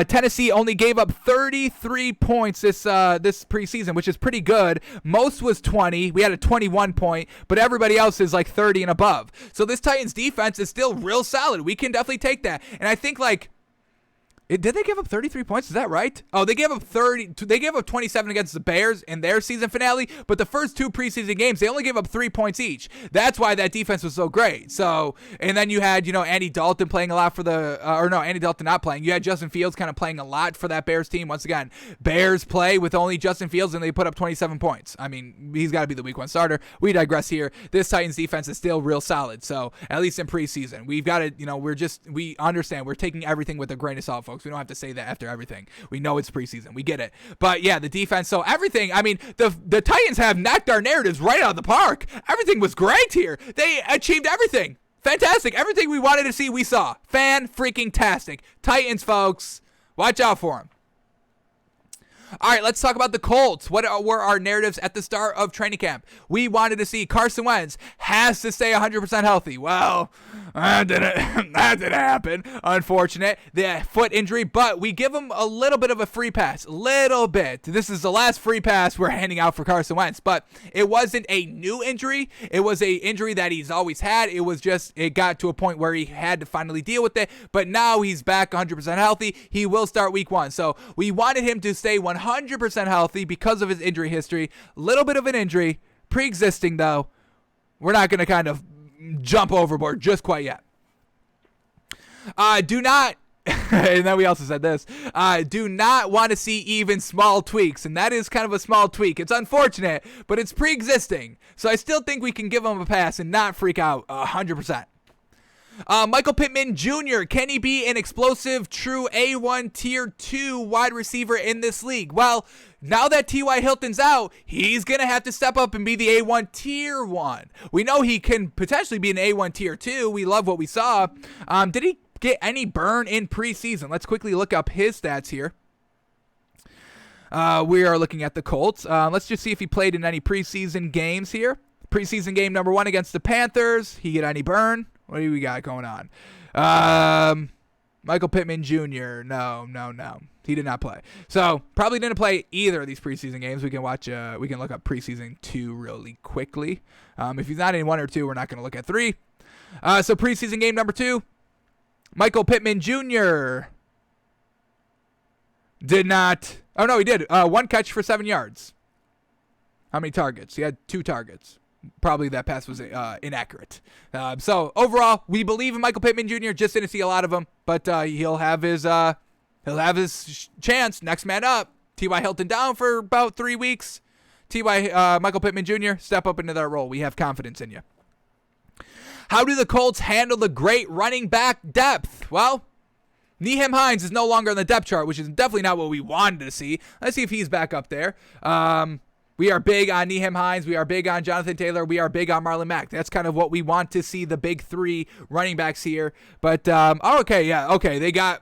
Tennessee only gave up 33 points this preseason, which is pretty good. Most was 20. We had a 21 point, but everybody else is like 30 and above. So this Titans defense is still real solid. We can definitely take that. And I think did they give up 33 points? Is that right? Oh, they gave up 30. They gave up 27 against the Bears in their season finale, but the first 2 preseason games, they only gave up 3 points each. That's why that defense was so great. So, and then you had, Andy Dalton playing a lot for Andy Dalton not playing. You had Justin Fields kind of playing a lot for that Bears team. Once again, Bears play with only Justin Fields, and they put up 27 points. I mean, he's got to be the week 1 starter. We digress here. This Titans defense is still real solid. So, at least in preseason, we've got to, we understand. We're taking everything with a grain of salt, folks. We don't have to say that after everything. We know it's preseason. We get it. But yeah, the defense. So everything, I mean, the Titans have knocked our narratives right out of the park. Everything was great here. They achieved everything. Fantastic. Everything we wanted to see, we saw. Fan-freaking-tastic. Titans, folks. Watch out for them. All right, let's talk about the Colts. What were our narratives at the start of training camp? We wanted to see Carson Wentz has to stay 100% healthy. Well, that didn't happen. Unfortunate. The foot injury, but we give him a little bit of a free pass. Little bit. This is the last free pass we're handing out for Carson Wentz, but it wasn't a new injury. It was a injury that he's always had. It got to a point where he had to finally deal with it, but now he's back 100% healthy. He will start week 1. So we wanted him to stay 100% healthy because of his injury history. Little bit of an injury, pre-existing though. We're not going to kind of jump overboard just quite yet. Do not, and then we also said this, do not want to see even small tweaks, and that is kind of a small tweak. It's unfortunate, but it's pre-existing. So I still think we can give him a pass and not freak out 100%. Michael Pittman Jr., can he be an explosive, true A1 Tier 2 wide receiver in this league? Well, now that T.Y. Hilton's out, he's going to have to step up and be the A1 Tier 1. We know he can potentially be an A1 Tier 2. We love what we saw. Did he get any burn in preseason? Let's quickly look up his stats here. We are looking at the Colts. Let's just see if he played in any preseason games here. Preseason game number 1 against the Panthers. He get any burn? What do we got going on? Michael Pittman Jr. No. He did not play. So probably didn't play either of these preseason games. We can watch. We can look up preseason 2 really quickly. If he's not in 1 or 2, we're not going to look at 3. So preseason game number 2, Michael Pittman Jr. did not. Oh no, he did. 1 catch for 7 yards. How many targets? He had 2 targets. Probably that pass was inaccurate. So overall, we believe in Michael Pittman Jr. Just didn't see a lot of him, but he'll have his chance. Next man up. T.Y. Hilton down for about 3 weeks. Michael Pittman Jr. step up into that role. We have confidence in you. How do the Colts handle the great running back depth? Well, Nyheim Hines is no longer on the depth chart, which is definitely not what we wanted to see. Let's see if he's back up there. We are big on Nyheim Hines. We are big on Jonathan Taylor. We are big on Marlon Mack. That's kind of what we want to see, the big 3 running backs here. But, they got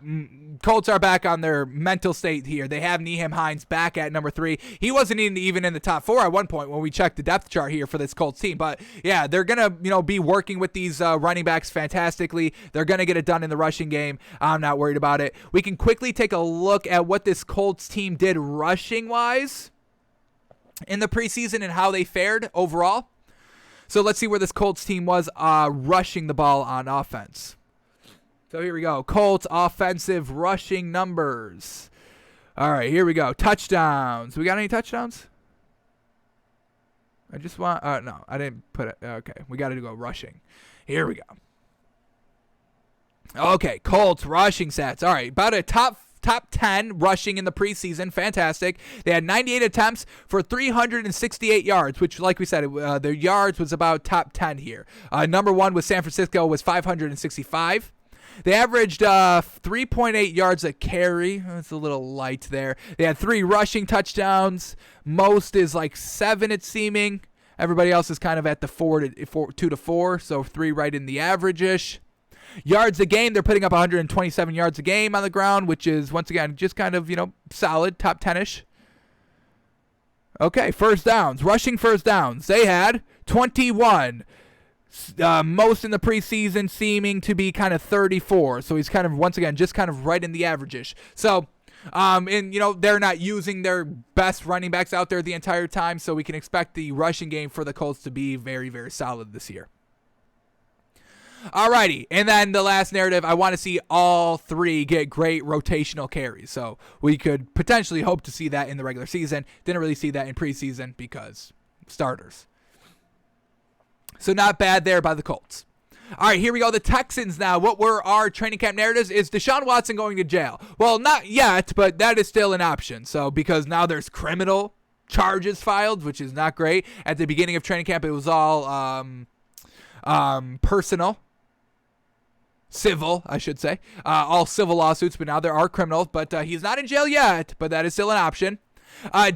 Colts are back on their mental state here. They have Nyheim Hines back at number 3. He wasn't even in the top 4 at one point when we checked the depth chart here for this Colts team. But, yeah, they're going to be working with these running backs fantastically. They're going to get it done in the rushing game. I'm not worried about it. We can quickly take a look at what this Colts team did rushing-wise in the preseason and how they fared overall. So let's see where this Colts team was rushing the ball on offense. So here we go. Colts offensive rushing numbers. All right, here we go. Touchdowns. We got any touchdowns? I just want... no, I didn't put it... Okay, we got to go rushing. Here we go. Okay, Colts rushing stats. All right, about a top 10 rushing in the preseason. Fantastic. They had 98 attempts for 368 yards, which, like we said, their yards was about top 10 here. Number 1 with San Francisco was 565. They averaged 3.8 yards a carry. That's a little light there. They had 3 rushing touchdowns. Most is like 7, it's seeming. Everybody else is kind of at the 2 to 4, so 3 right in the average-ish. Yards a game, they're putting up 127 yards a game on the ground, which is, once again, just kind of, solid, top 10-ish. Okay, first downs. Rushing first downs. They had 21. Most in the preseason seeming to be kind of 34. So he's kind of, once again, just kind of right in the average-ish. So, they're not using their best running backs out there the entire time, so we can expect the rushing game for the Colts to be very, very solid this year. Alrighty, and then the last narrative, I want to see all 3 get great rotational carries. So we could potentially hope to see that in the regular season. Didn't really see that in preseason because starters. So not bad there by the Colts. All right, here we go. The Texans now. What were our training camp narratives? Is Deshaun Watson going to jail? Well, not yet, but that is still an option. So because now there's criminal charges filed, which is not great. At the beginning of training camp, it was all personal. Civil, I should say. All civil lawsuits, but now there are criminals. But he's not in jail yet, but that is still an option.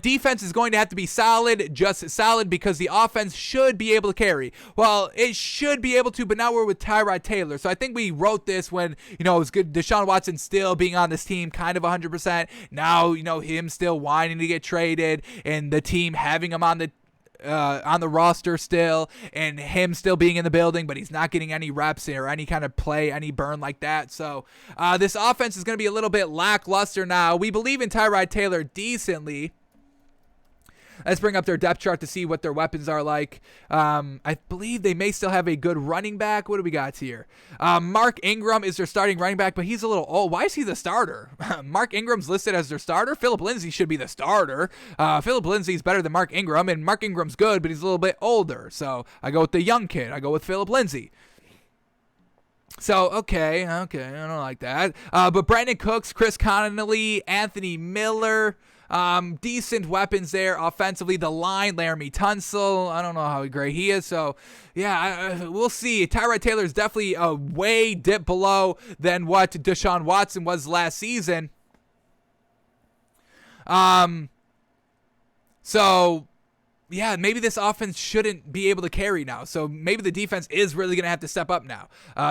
Defense is going to have to be solid, just solid, because the offense should be able to carry. Well, it should be able to, but now we're with Tyrod Taylor. So I think we wrote this when, it was good. Deshaun Watson still being on this team, kind of 100%. Now, him still wanting to get traded, and the team having him on the roster still, and him still being in the building, but he's not getting any reps or any kind of play, any burn like that. So this offense is going to be a little bit lackluster now. We believe in Tyrod Taylor decently. Let's bring up their depth chart to see what their weapons are like. I believe they may still have a good running back. What do we got here? Mark Ingram is their starting running back, but he's a little old. Why is he the starter? Mark Ingram's listed as their starter. Phillip Lindsay should be the starter. Phillip Lindsay's better than Mark Ingram, and Mark Ingram's good, but he's a little bit older. So I go with the young kid. I go with Phillip Lindsay. So, okay, I don't like that. But Brandon Cooks, Chris Connolly, Anthony Miller, Decent weapons there offensively. The line, Laramie Tunsil, I don't know how great he is. So, yeah, we'll see. Tyrod Taylor is definitely a way dip below than what Deshaun Watson was last season. So, yeah, maybe this offense shouldn't be able to carry now. So maybe the defense is really going to have to step up now,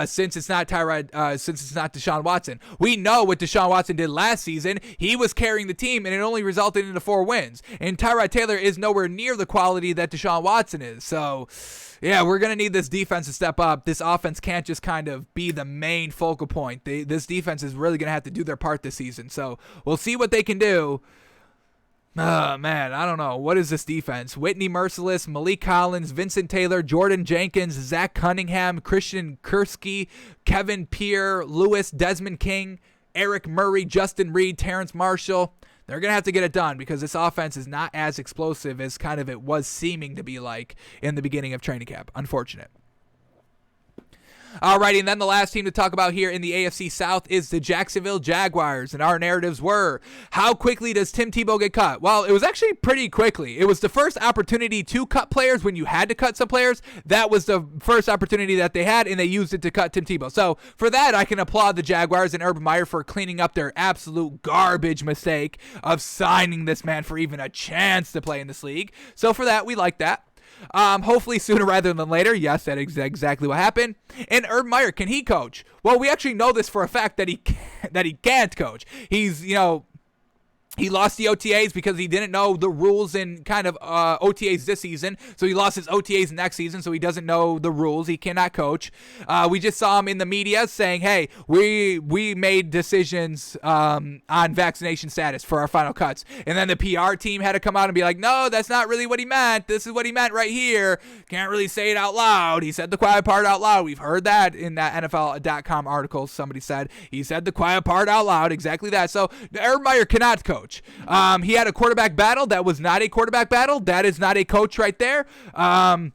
since it's not since it's not Deshaun Watson. We know what Deshaun Watson did last season. He was carrying the team, and it only resulted in 4 wins. And Tyrod Taylor is nowhere near the quality that Deshaun Watson is. So, yeah, we're going to need this defense to step up. This offense can't just kind of be the main focal point. This defense is really going to have to do their part this season. So we'll see what they can do. Man, I don't know. What is this defense? Whitney Merciless, Malik Collins, Vincent Taylor, Jordan Jenkins, Zach Cunningham, Christian Kursky, Kevin Pierre, Lewis, Desmond King, Eric Murray, Justin Reed, Terrence Marshall. They're going to have to get it done because this offense is not as explosive as kind of it was seeming to be like in the beginning of training camp. Unfortunate. Alrighty, and then the last team to talk about here in the AFC South is the Jacksonville Jaguars, and our narratives were, how quickly does Tim Tebow get cut? Well, it was actually pretty quickly. It was the first opportunity to cut players when you had to cut some players. That was the first opportunity that they had, and they used it to cut Tim Tebow. So for that, I can applaud the Jaguars and Urban Meyer for cleaning up their absolute garbage mistake of signing this man for even a chance to play in this league. So for that, we like that. Hopefully sooner rather than later. Yes, that is exactly what happened. And Urban Meyer, can he coach? Well, we actually know this for a fact that he can't coach. He's, he lost the OTAs because he didn't know the rules in kind of OTAs this season. So he lost his OTAs next season, so he doesn't know the rules. He cannot coach. We just saw him in the media saying, hey, we made decisions on vaccination status for our final cuts. And then the PR team had to come out and be like, no, that's not really what he meant. This is what he meant right here. Can't really say it out loud. He said the quiet part out loud. We've heard that in that NFL.com article. Somebody said he said the quiet part out loud. Exactly that. So Urban Meyer cannot coach. He had a quarterback battle. That was not a quarterback battle. That is not a coach right there. That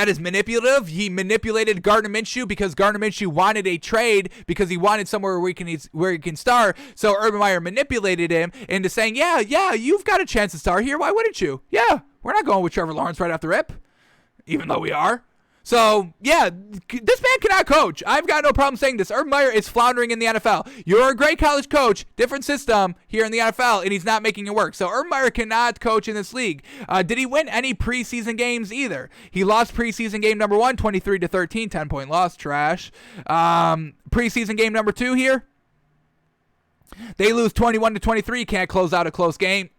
is manipulative. He manipulated Gardner Minshew because Gardner Minshew wanted a trade because he wanted somewhere where he can start. So Urban Meyer manipulated him into saying, yeah, you've got a chance to start here. Why wouldn't you? Yeah, we're not going with Trevor Lawrence right off the rip, even though we are. So, yeah, this man cannot coach. I've got no problem saying this. Urban Meyer is floundering in the NFL. You're a great college coach, different system here in the NFL, and he's not making it work. So, Urban Meyer cannot coach in this league. Did he win any preseason games either? He lost preseason game number 1, 23-13, 10-point loss, trash. Preseason game number 2 here. They lose 21-23, can't close out a close game,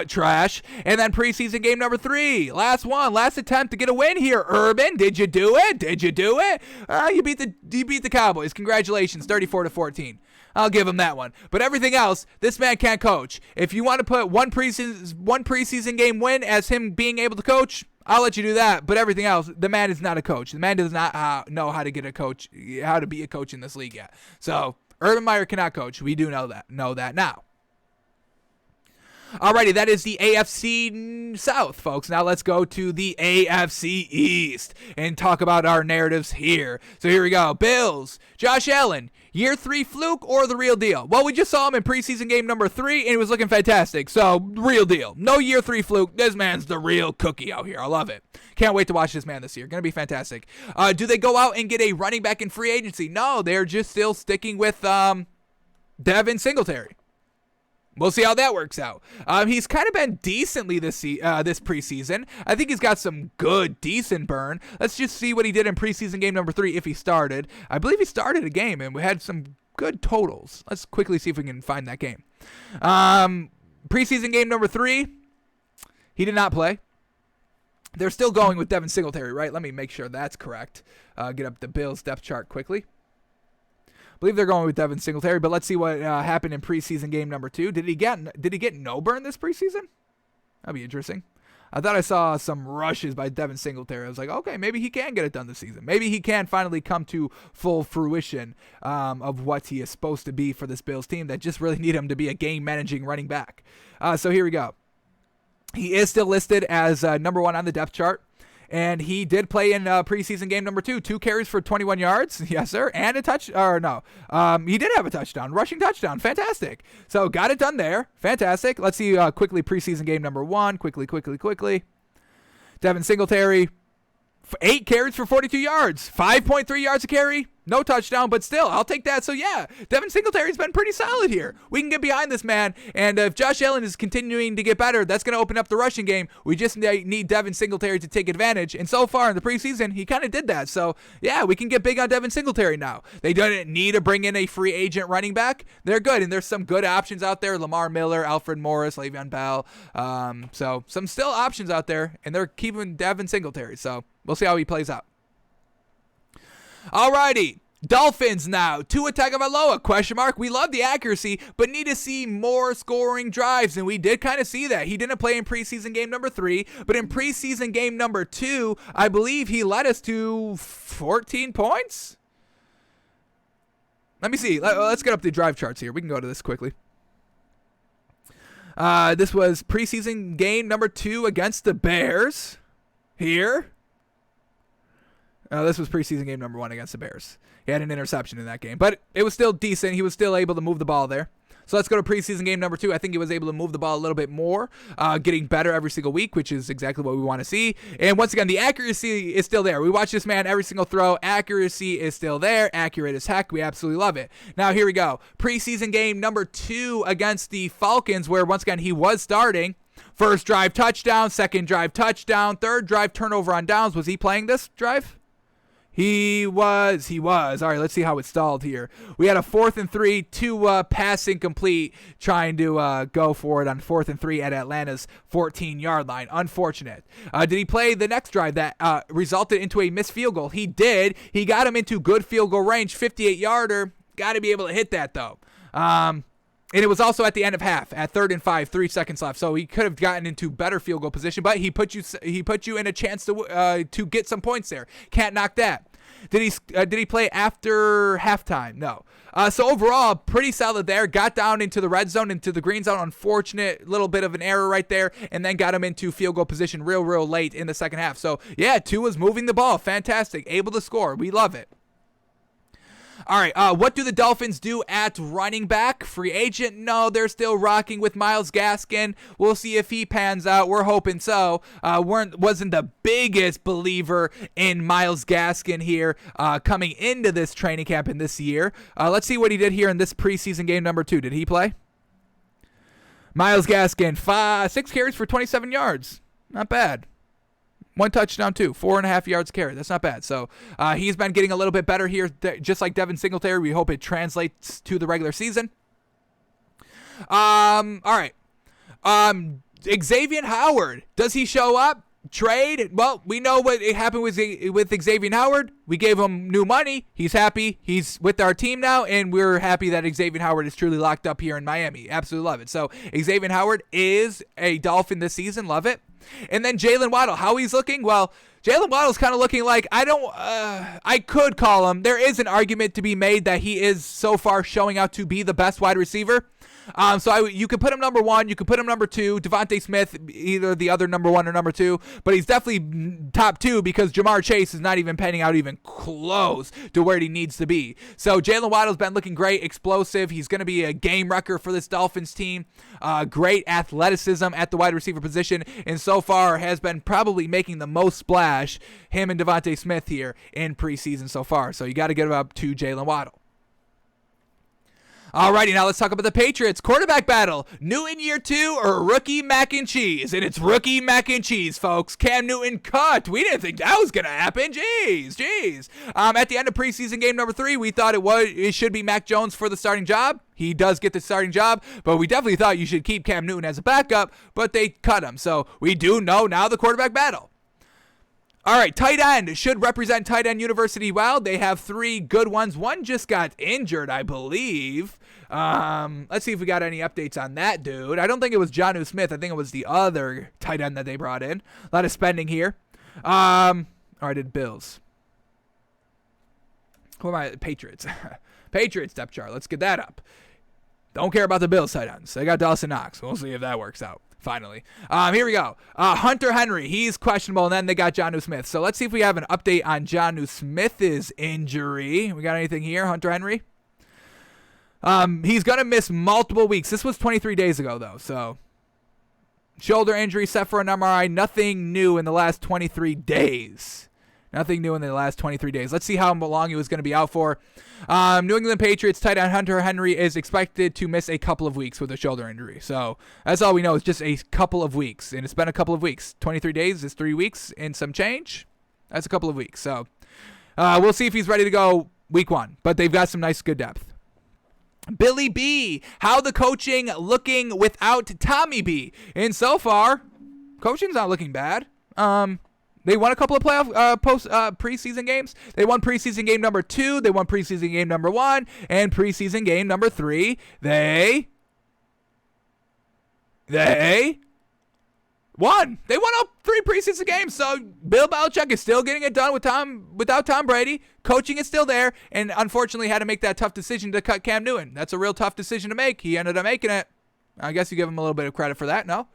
trash. And then preseason game number 3, last attempt to get a win here. Urban, did you do it? You beat the Cowboys. Congratulations, 34-14. I'll give him that one. But everything else, this man can't coach. If you want to put one preseason game win as him being able to coach, I'll let you do that. But everything else, the man is not a coach. The man does not know how to be a coach in this league yet. So Urban Meyer cannot coach. We do know that now. Alrighty, that is the AFC South, folks. Now let's go to the AFC East and talk about our narratives here. So here we go. Bills, Josh Allen, year 3 fluke or the real deal? Well, we just saw him in preseason game number 3, and he was looking fantastic. So, real deal. No year 3 fluke. This man's the real cookie out here. I love it. Can't wait to watch this man this year. Going to be fantastic. Do they go out and get a running back in free agency? No, they're just still sticking with Devin Singletary. We'll see how that works out. He's kind of been decently this preseason. I think he's got some good, decent burn. Let's just see what he did in preseason game number 3 if he started. I believe he started a game, and we had some good totals. Let's quickly see if we can find that game. Preseason game number 3, he did not play. They're still going with Devin Singletary, right? Let me make sure that's correct. Get up the Bills depth chart quickly. I believe they're going with Devin Singletary, but let's see what happened in preseason game number 2. Did he get no burn this preseason? That'd be interesting. I thought I saw some rushes by Devin Singletary. I was like, okay, maybe he can get it done this season. Maybe he can finally come to full fruition of what he is supposed to be for this Bills team that just really need him to be a game-managing running back. So here we go. He is still listed as number 1 on the depth chart. And he did play in preseason game number 2, 2 carries for 21 yards. Yes, sir. And a touch, or no. He did have a touchdown, rushing touchdown. Fantastic. So got it done there. Fantastic. Let's see quickly preseason game number 1. Quickly. Devin Singletary, 8 carries for 42 yards, 5.3 yards a carry. No touchdown, but still, I'll take that. So, yeah, Devin Singletary's been pretty solid here. We can get behind this man, and if Josh Allen is continuing to get better, that's going to open up the rushing game. We just need Devin Singletary to take advantage, and so far in the preseason, he kind of did that. So, yeah, we can get big on Devin Singletary now. They don't need to bring in a free agent running back. They're good, and there's some good options out there. Lamar Miller, Alfred Morris, Le'Veon Bell. So, some still options out there, and they're keeping Devin Singletary. So, we'll see how he plays out. Alrighty, Dolphins now. Tua Tagovailoa, ? We love the accuracy, but need to see more scoring drives, and we did kind of see that. He didn't play in preseason game number 3, but in preseason game number 2, I believe he led us to 14 points? Let me see. Let's get up the drive charts here. We can go to this quickly. This was preseason game number 2 against the Bears here. This was preseason game number 1 against the Bears. He had an interception in that game, but it was still decent. He was still able to move the ball there. So let's go to preseason game number 2. I think he was able to move the ball a little bit more, getting better every single week, which is exactly what we want to see. And once again, the accuracy is still there. We watch this man every single throw. Accuracy is still there. Accurate as heck. We absolutely love it. Now, here we go. Preseason game number 2 against the Falcons, where once again, he was starting. First drive touchdown, second drive touchdown, third drive turnover on downs. Was he playing this drive? He was. All right, let's see how it stalled here. We had a 4th and 3, 2 passing complete, trying to go for it on 4th and 3 at Atlanta's 14-yard line. Unfortunate. Did he play the next drive that resulted into a missed field goal? He did. He got him into good field goal range, 58-yarder. Got to be able to hit that, though. And it was also at the end of half, at 3rd and 5, 3 seconds left. So he could have gotten into better field goal position, but he put you in a chance to get some points there. Can't knock that. Did he play after halftime? No. So overall, pretty solid there. Got down into the red zone, into the green zone. Unfortunate little bit of an error right there, and then got him into field goal position real late in the second half. So yeah, Tua's moving the ball. Fantastic. Able to score. We love it. All right, what do the Dolphins do at running back? Free agent? No, they're still rocking with Myles Gaskin. We'll see if he pans out. We're hoping so. Wasn't the biggest believer in Myles Gaskin here coming into this training camp in this year. Let's see what he did here in this preseason game number 2. Did he play? Myles Gaskin, 6 carries for 27 yards. Not bad. 1 touchdown, 2, 4.5 yards carry. That's not bad. So he's been getting a little bit better here, just like Devin Singletary. We hope it translates to the regular season. All right. Xavier Howard, does he show up? Trade? Well, we know what happened with Xavier Howard. We gave him new money. He's happy. He's with our team now, and we're happy that Xavier Howard is truly locked up here in Miami. Absolutely love it. So Xavier Howard is a Dolphin this season. Love it. And then Jalen Waddle, how he's looking? Well, Jalen Waddle's kind of looking like, I could call him. There is an argument to be made that he is so far showing out to be the best wide receiver. You could put him number 1, you could put him number 2, Devontae Smith, either the other number 1 or number 2, but he's definitely top 2 because Jamar Chase is not even panning out even close to where he needs to be. So Jalen Waddle's been looking great, explosive. He's going to be a game wrecker for this Dolphins team. Great athleticism at the wide receiver position, and so far has been probably making the most splash, him and Devontae Smith here in preseason so far. So you got to give it up to Jalen Waddle. Alrighty, now let's talk about the Patriots. Quarterback battle. Newton year 2 or rookie mac and cheese? And it's rookie mac and cheese, folks. Cam Newton cut. We didn't think that was going to happen. Jeez. At the end of preseason game number 3, we thought it should be Mac Jones for the starting job. He does get the starting job, but we definitely thought you should keep Cam Newton as a backup, but they cut him. So we do know now the quarterback battle. All right, tight end should represent Tight End University well. They have 3 good ones. One just got injured, I believe. Let's see if we got any updates on that dude. I don't think it was Jonnu Smith. I think it was the other tight end that they brought in. A lot of spending here. All right, did Bills. Who am I? Patriots. Patriots depth chart. Let's get that up. Don't care about the Bills tight ends. They got Dawson Knox. We'll see if that works out. Finally. Here we go. Hunter Henry, he's questionable, and then they got Jonnu Smith. So let's see if we have an update on Jonnu Smith's injury. We got anything here, Hunter Henry? He's going to miss multiple weeks. This was 23 days ago, though, so shoulder injury, set for an MRI. Nothing new in the last 23 days. Nothing new in the last 23 days. Let's see how long he was going to be out for. New England Patriots tight end Hunter Henry is expected to miss a couple of weeks with a shoulder injury. So that's all we know is just a couple of weeks. And it's been a couple of weeks. 23 days is 3 weeks and some change. That's a couple of weeks. So we'll see if he's ready to go week 1. But they've got some nice, good depth. Billy B, how the coaching looking without Tommy B? And so far, coaching's not looking bad. They won a couple of preseason games. They won preseason game number 2. They won preseason game number 1. And preseason game number 3. They won. They won all 3 preseason games. So Bill Belichick is still getting it done without Tom Brady. Coaching is still there. And unfortunately had to make that tough decision to cut Cam Newton. That's a real tough decision to make. He ended up making it. I guess you give him a little bit of credit for that, no?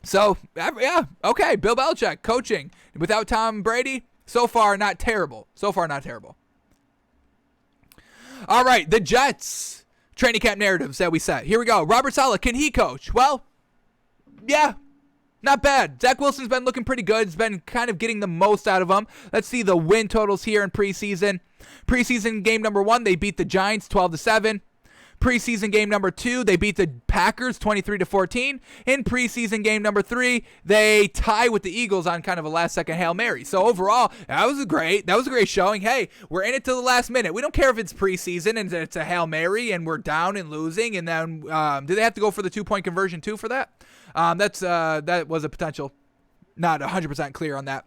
So, yeah, okay, Bill Belichick, coaching. Without Tom Brady, so far not terrible. All right, the Jets training camp narratives that we set. Here we go. Robert Saleh, can he coach? Well, yeah, not bad. Zach Wilson's been looking pretty good. He's been kind of getting the most out of them. Let's see the win totals here in preseason. Preseason game number 1, they beat the Giants 12-7. Preseason game number 2, they beat the Packers 23-14. In preseason game number 3, they tie with the Eagles on kind of a last-second Hail Mary. So overall, that was a great showing. Hey, we're in it till the last minute. We don't care if it's preseason and it's a Hail Mary and we're down and losing. And then, do they have to go for the 2-point conversion too for that? That was a potential. Not 100% clear on that.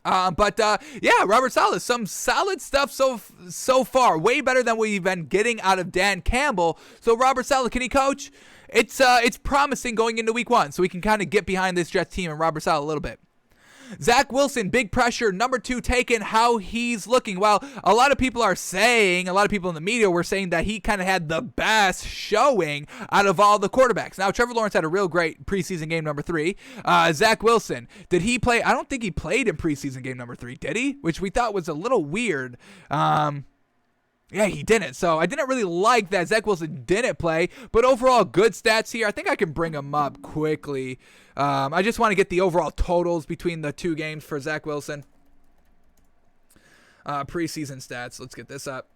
Yeah, Robert Saleh, some solid stuff so far. Way better than we've been getting out of Dan Campbell. So Robert Saleh, can he coach? It's promising going into week 1, so we can kind of get behind this Jets team and Robert Saleh a little bit. Zach Wilson, big pressure, number 2 taken, how he's looking. Well, a lot of people in the media were saying that he kind of had the best showing out of all the quarterbacks. Now, Trevor Lawrence had a real great preseason game number 3. Zach Wilson, did he play? I don't think he played in preseason game number 3, did he? Which we thought was a little weird. Yeah, he didn't. So I didn't really like that Zach Wilson didn't play. But overall, good stats here. I think I can bring them up quickly. I just want to get the overall totals between the 2 games for Zach Wilson. Preseason stats. Let's get this up.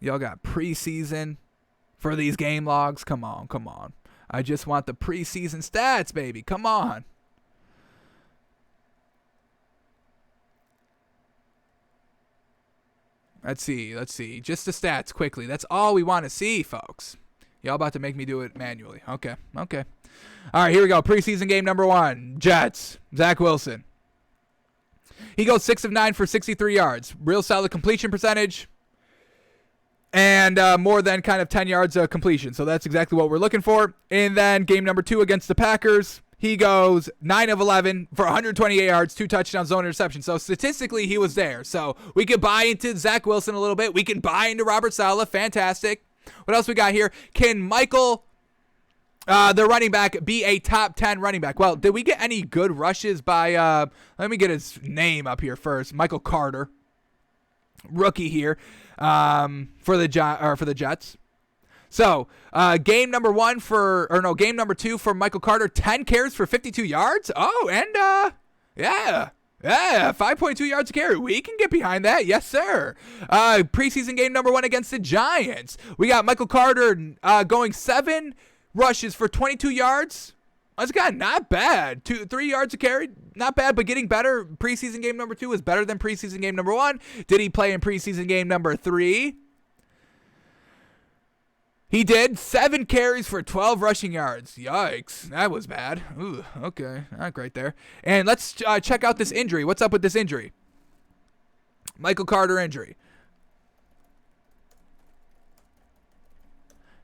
Y'all got preseason for these game logs. Come on. I just want the preseason stats, baby. Come on. Let's see. Just the stats quickly. That's all we want to see, folks. Y'all about to make me do it manually. Okay. All right, here we go. Preseason game number 1. Jets. Zach Wilson. He goes 6 of 9 for 63 yards. Real solid completion percentage. And more than kind of 10 yards of completion. So that's exactly what we're looking for. And then game number 2 against the Packers. He goes 9 of 11 for 128 yards, 2 touchdowns, 0 interception. So statistically, he was there. So we could buy into Zach Wilson a little bit. We can buy into Robert Saleh. Fantastic. What else we got here? Can Michael, the running back, be a top 10 running back? Well, did we get any good rushes by, let me get his name up here first. Michael Carter, rookie here for the Jets. So, game number 2 for Michael Carter, 10 carries for 52 yards. Oh, and, yeah, 5.2 yards a carry. We can get behind that. Yes, sir. Preseason game number 1 against the Giants. We got Michael Carter going 7 rushes for 22 yards. That's kind of not bad. 3 yards a carry, not bad, but getting better. Preseason game number 2 is better than preseason game number 1. Did he play in preseason game number 3? He did 7 carries for 12 rushing yards. Yikes. That was bad. Ooh, okay. Not great there. And let's check out this injury. What's up with this injury? Michael Carter injury.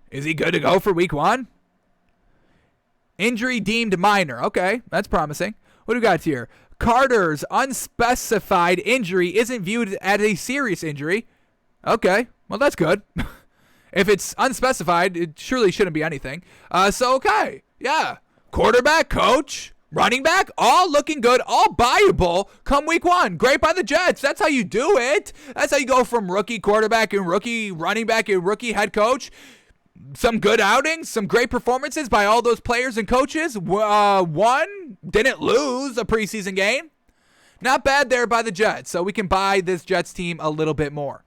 Is he good to go for week 1? Injury deemed minor. Okay, that's promising. What do we got here? Carter's unspecified injury isn't viewed as a serious injury. Okay, well, that's good. If it's unspecified, it surely shouldn't be anything. Okay. Yeah. Quarterback, coach, running back, all looking good, all buyable come week 1. Great by the Jets. That's how you do it. That's how you go from rookie quarterback and rookie running back and rookie head coach. Some good outings, some great performances by all those players and coaches. One didn't lose a preseason game. Not bad there by the Jets. So we can buy this Jets team a little bit more.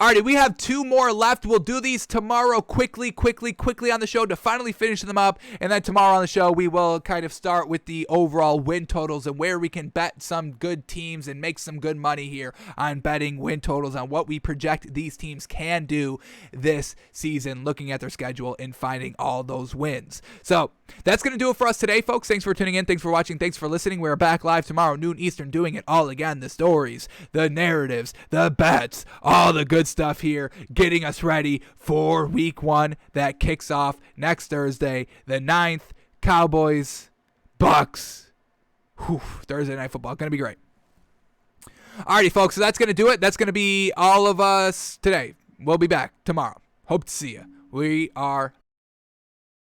Alrighty, we have 2 more left. We'll do these tomorrow quickly on the show to finally finish them up. And then tomorrow on the show, we will kind of start with the overall win totals and where we can bet some good teams and make some good money here on betting win totals on what we project these teams can do this season, looking at their schedule and finding all those wins. So that's going to do it for us today, folks. Thanks for tuning in. Thanks for watching. Thanks for listening. We're back live tomorrow, noon Eastern, doing it all again. The stories, the narratives, the bets, all the good stuff here, getting us ready for week 1 that kicks off next Thursday, the 9th. Cowboys, Bucks. Thursday Night Football. Going to be great. Alrighty, folks. So that's going to do it. That's going to be all of us today. We'll be back tomorrow. Hope to see you. We are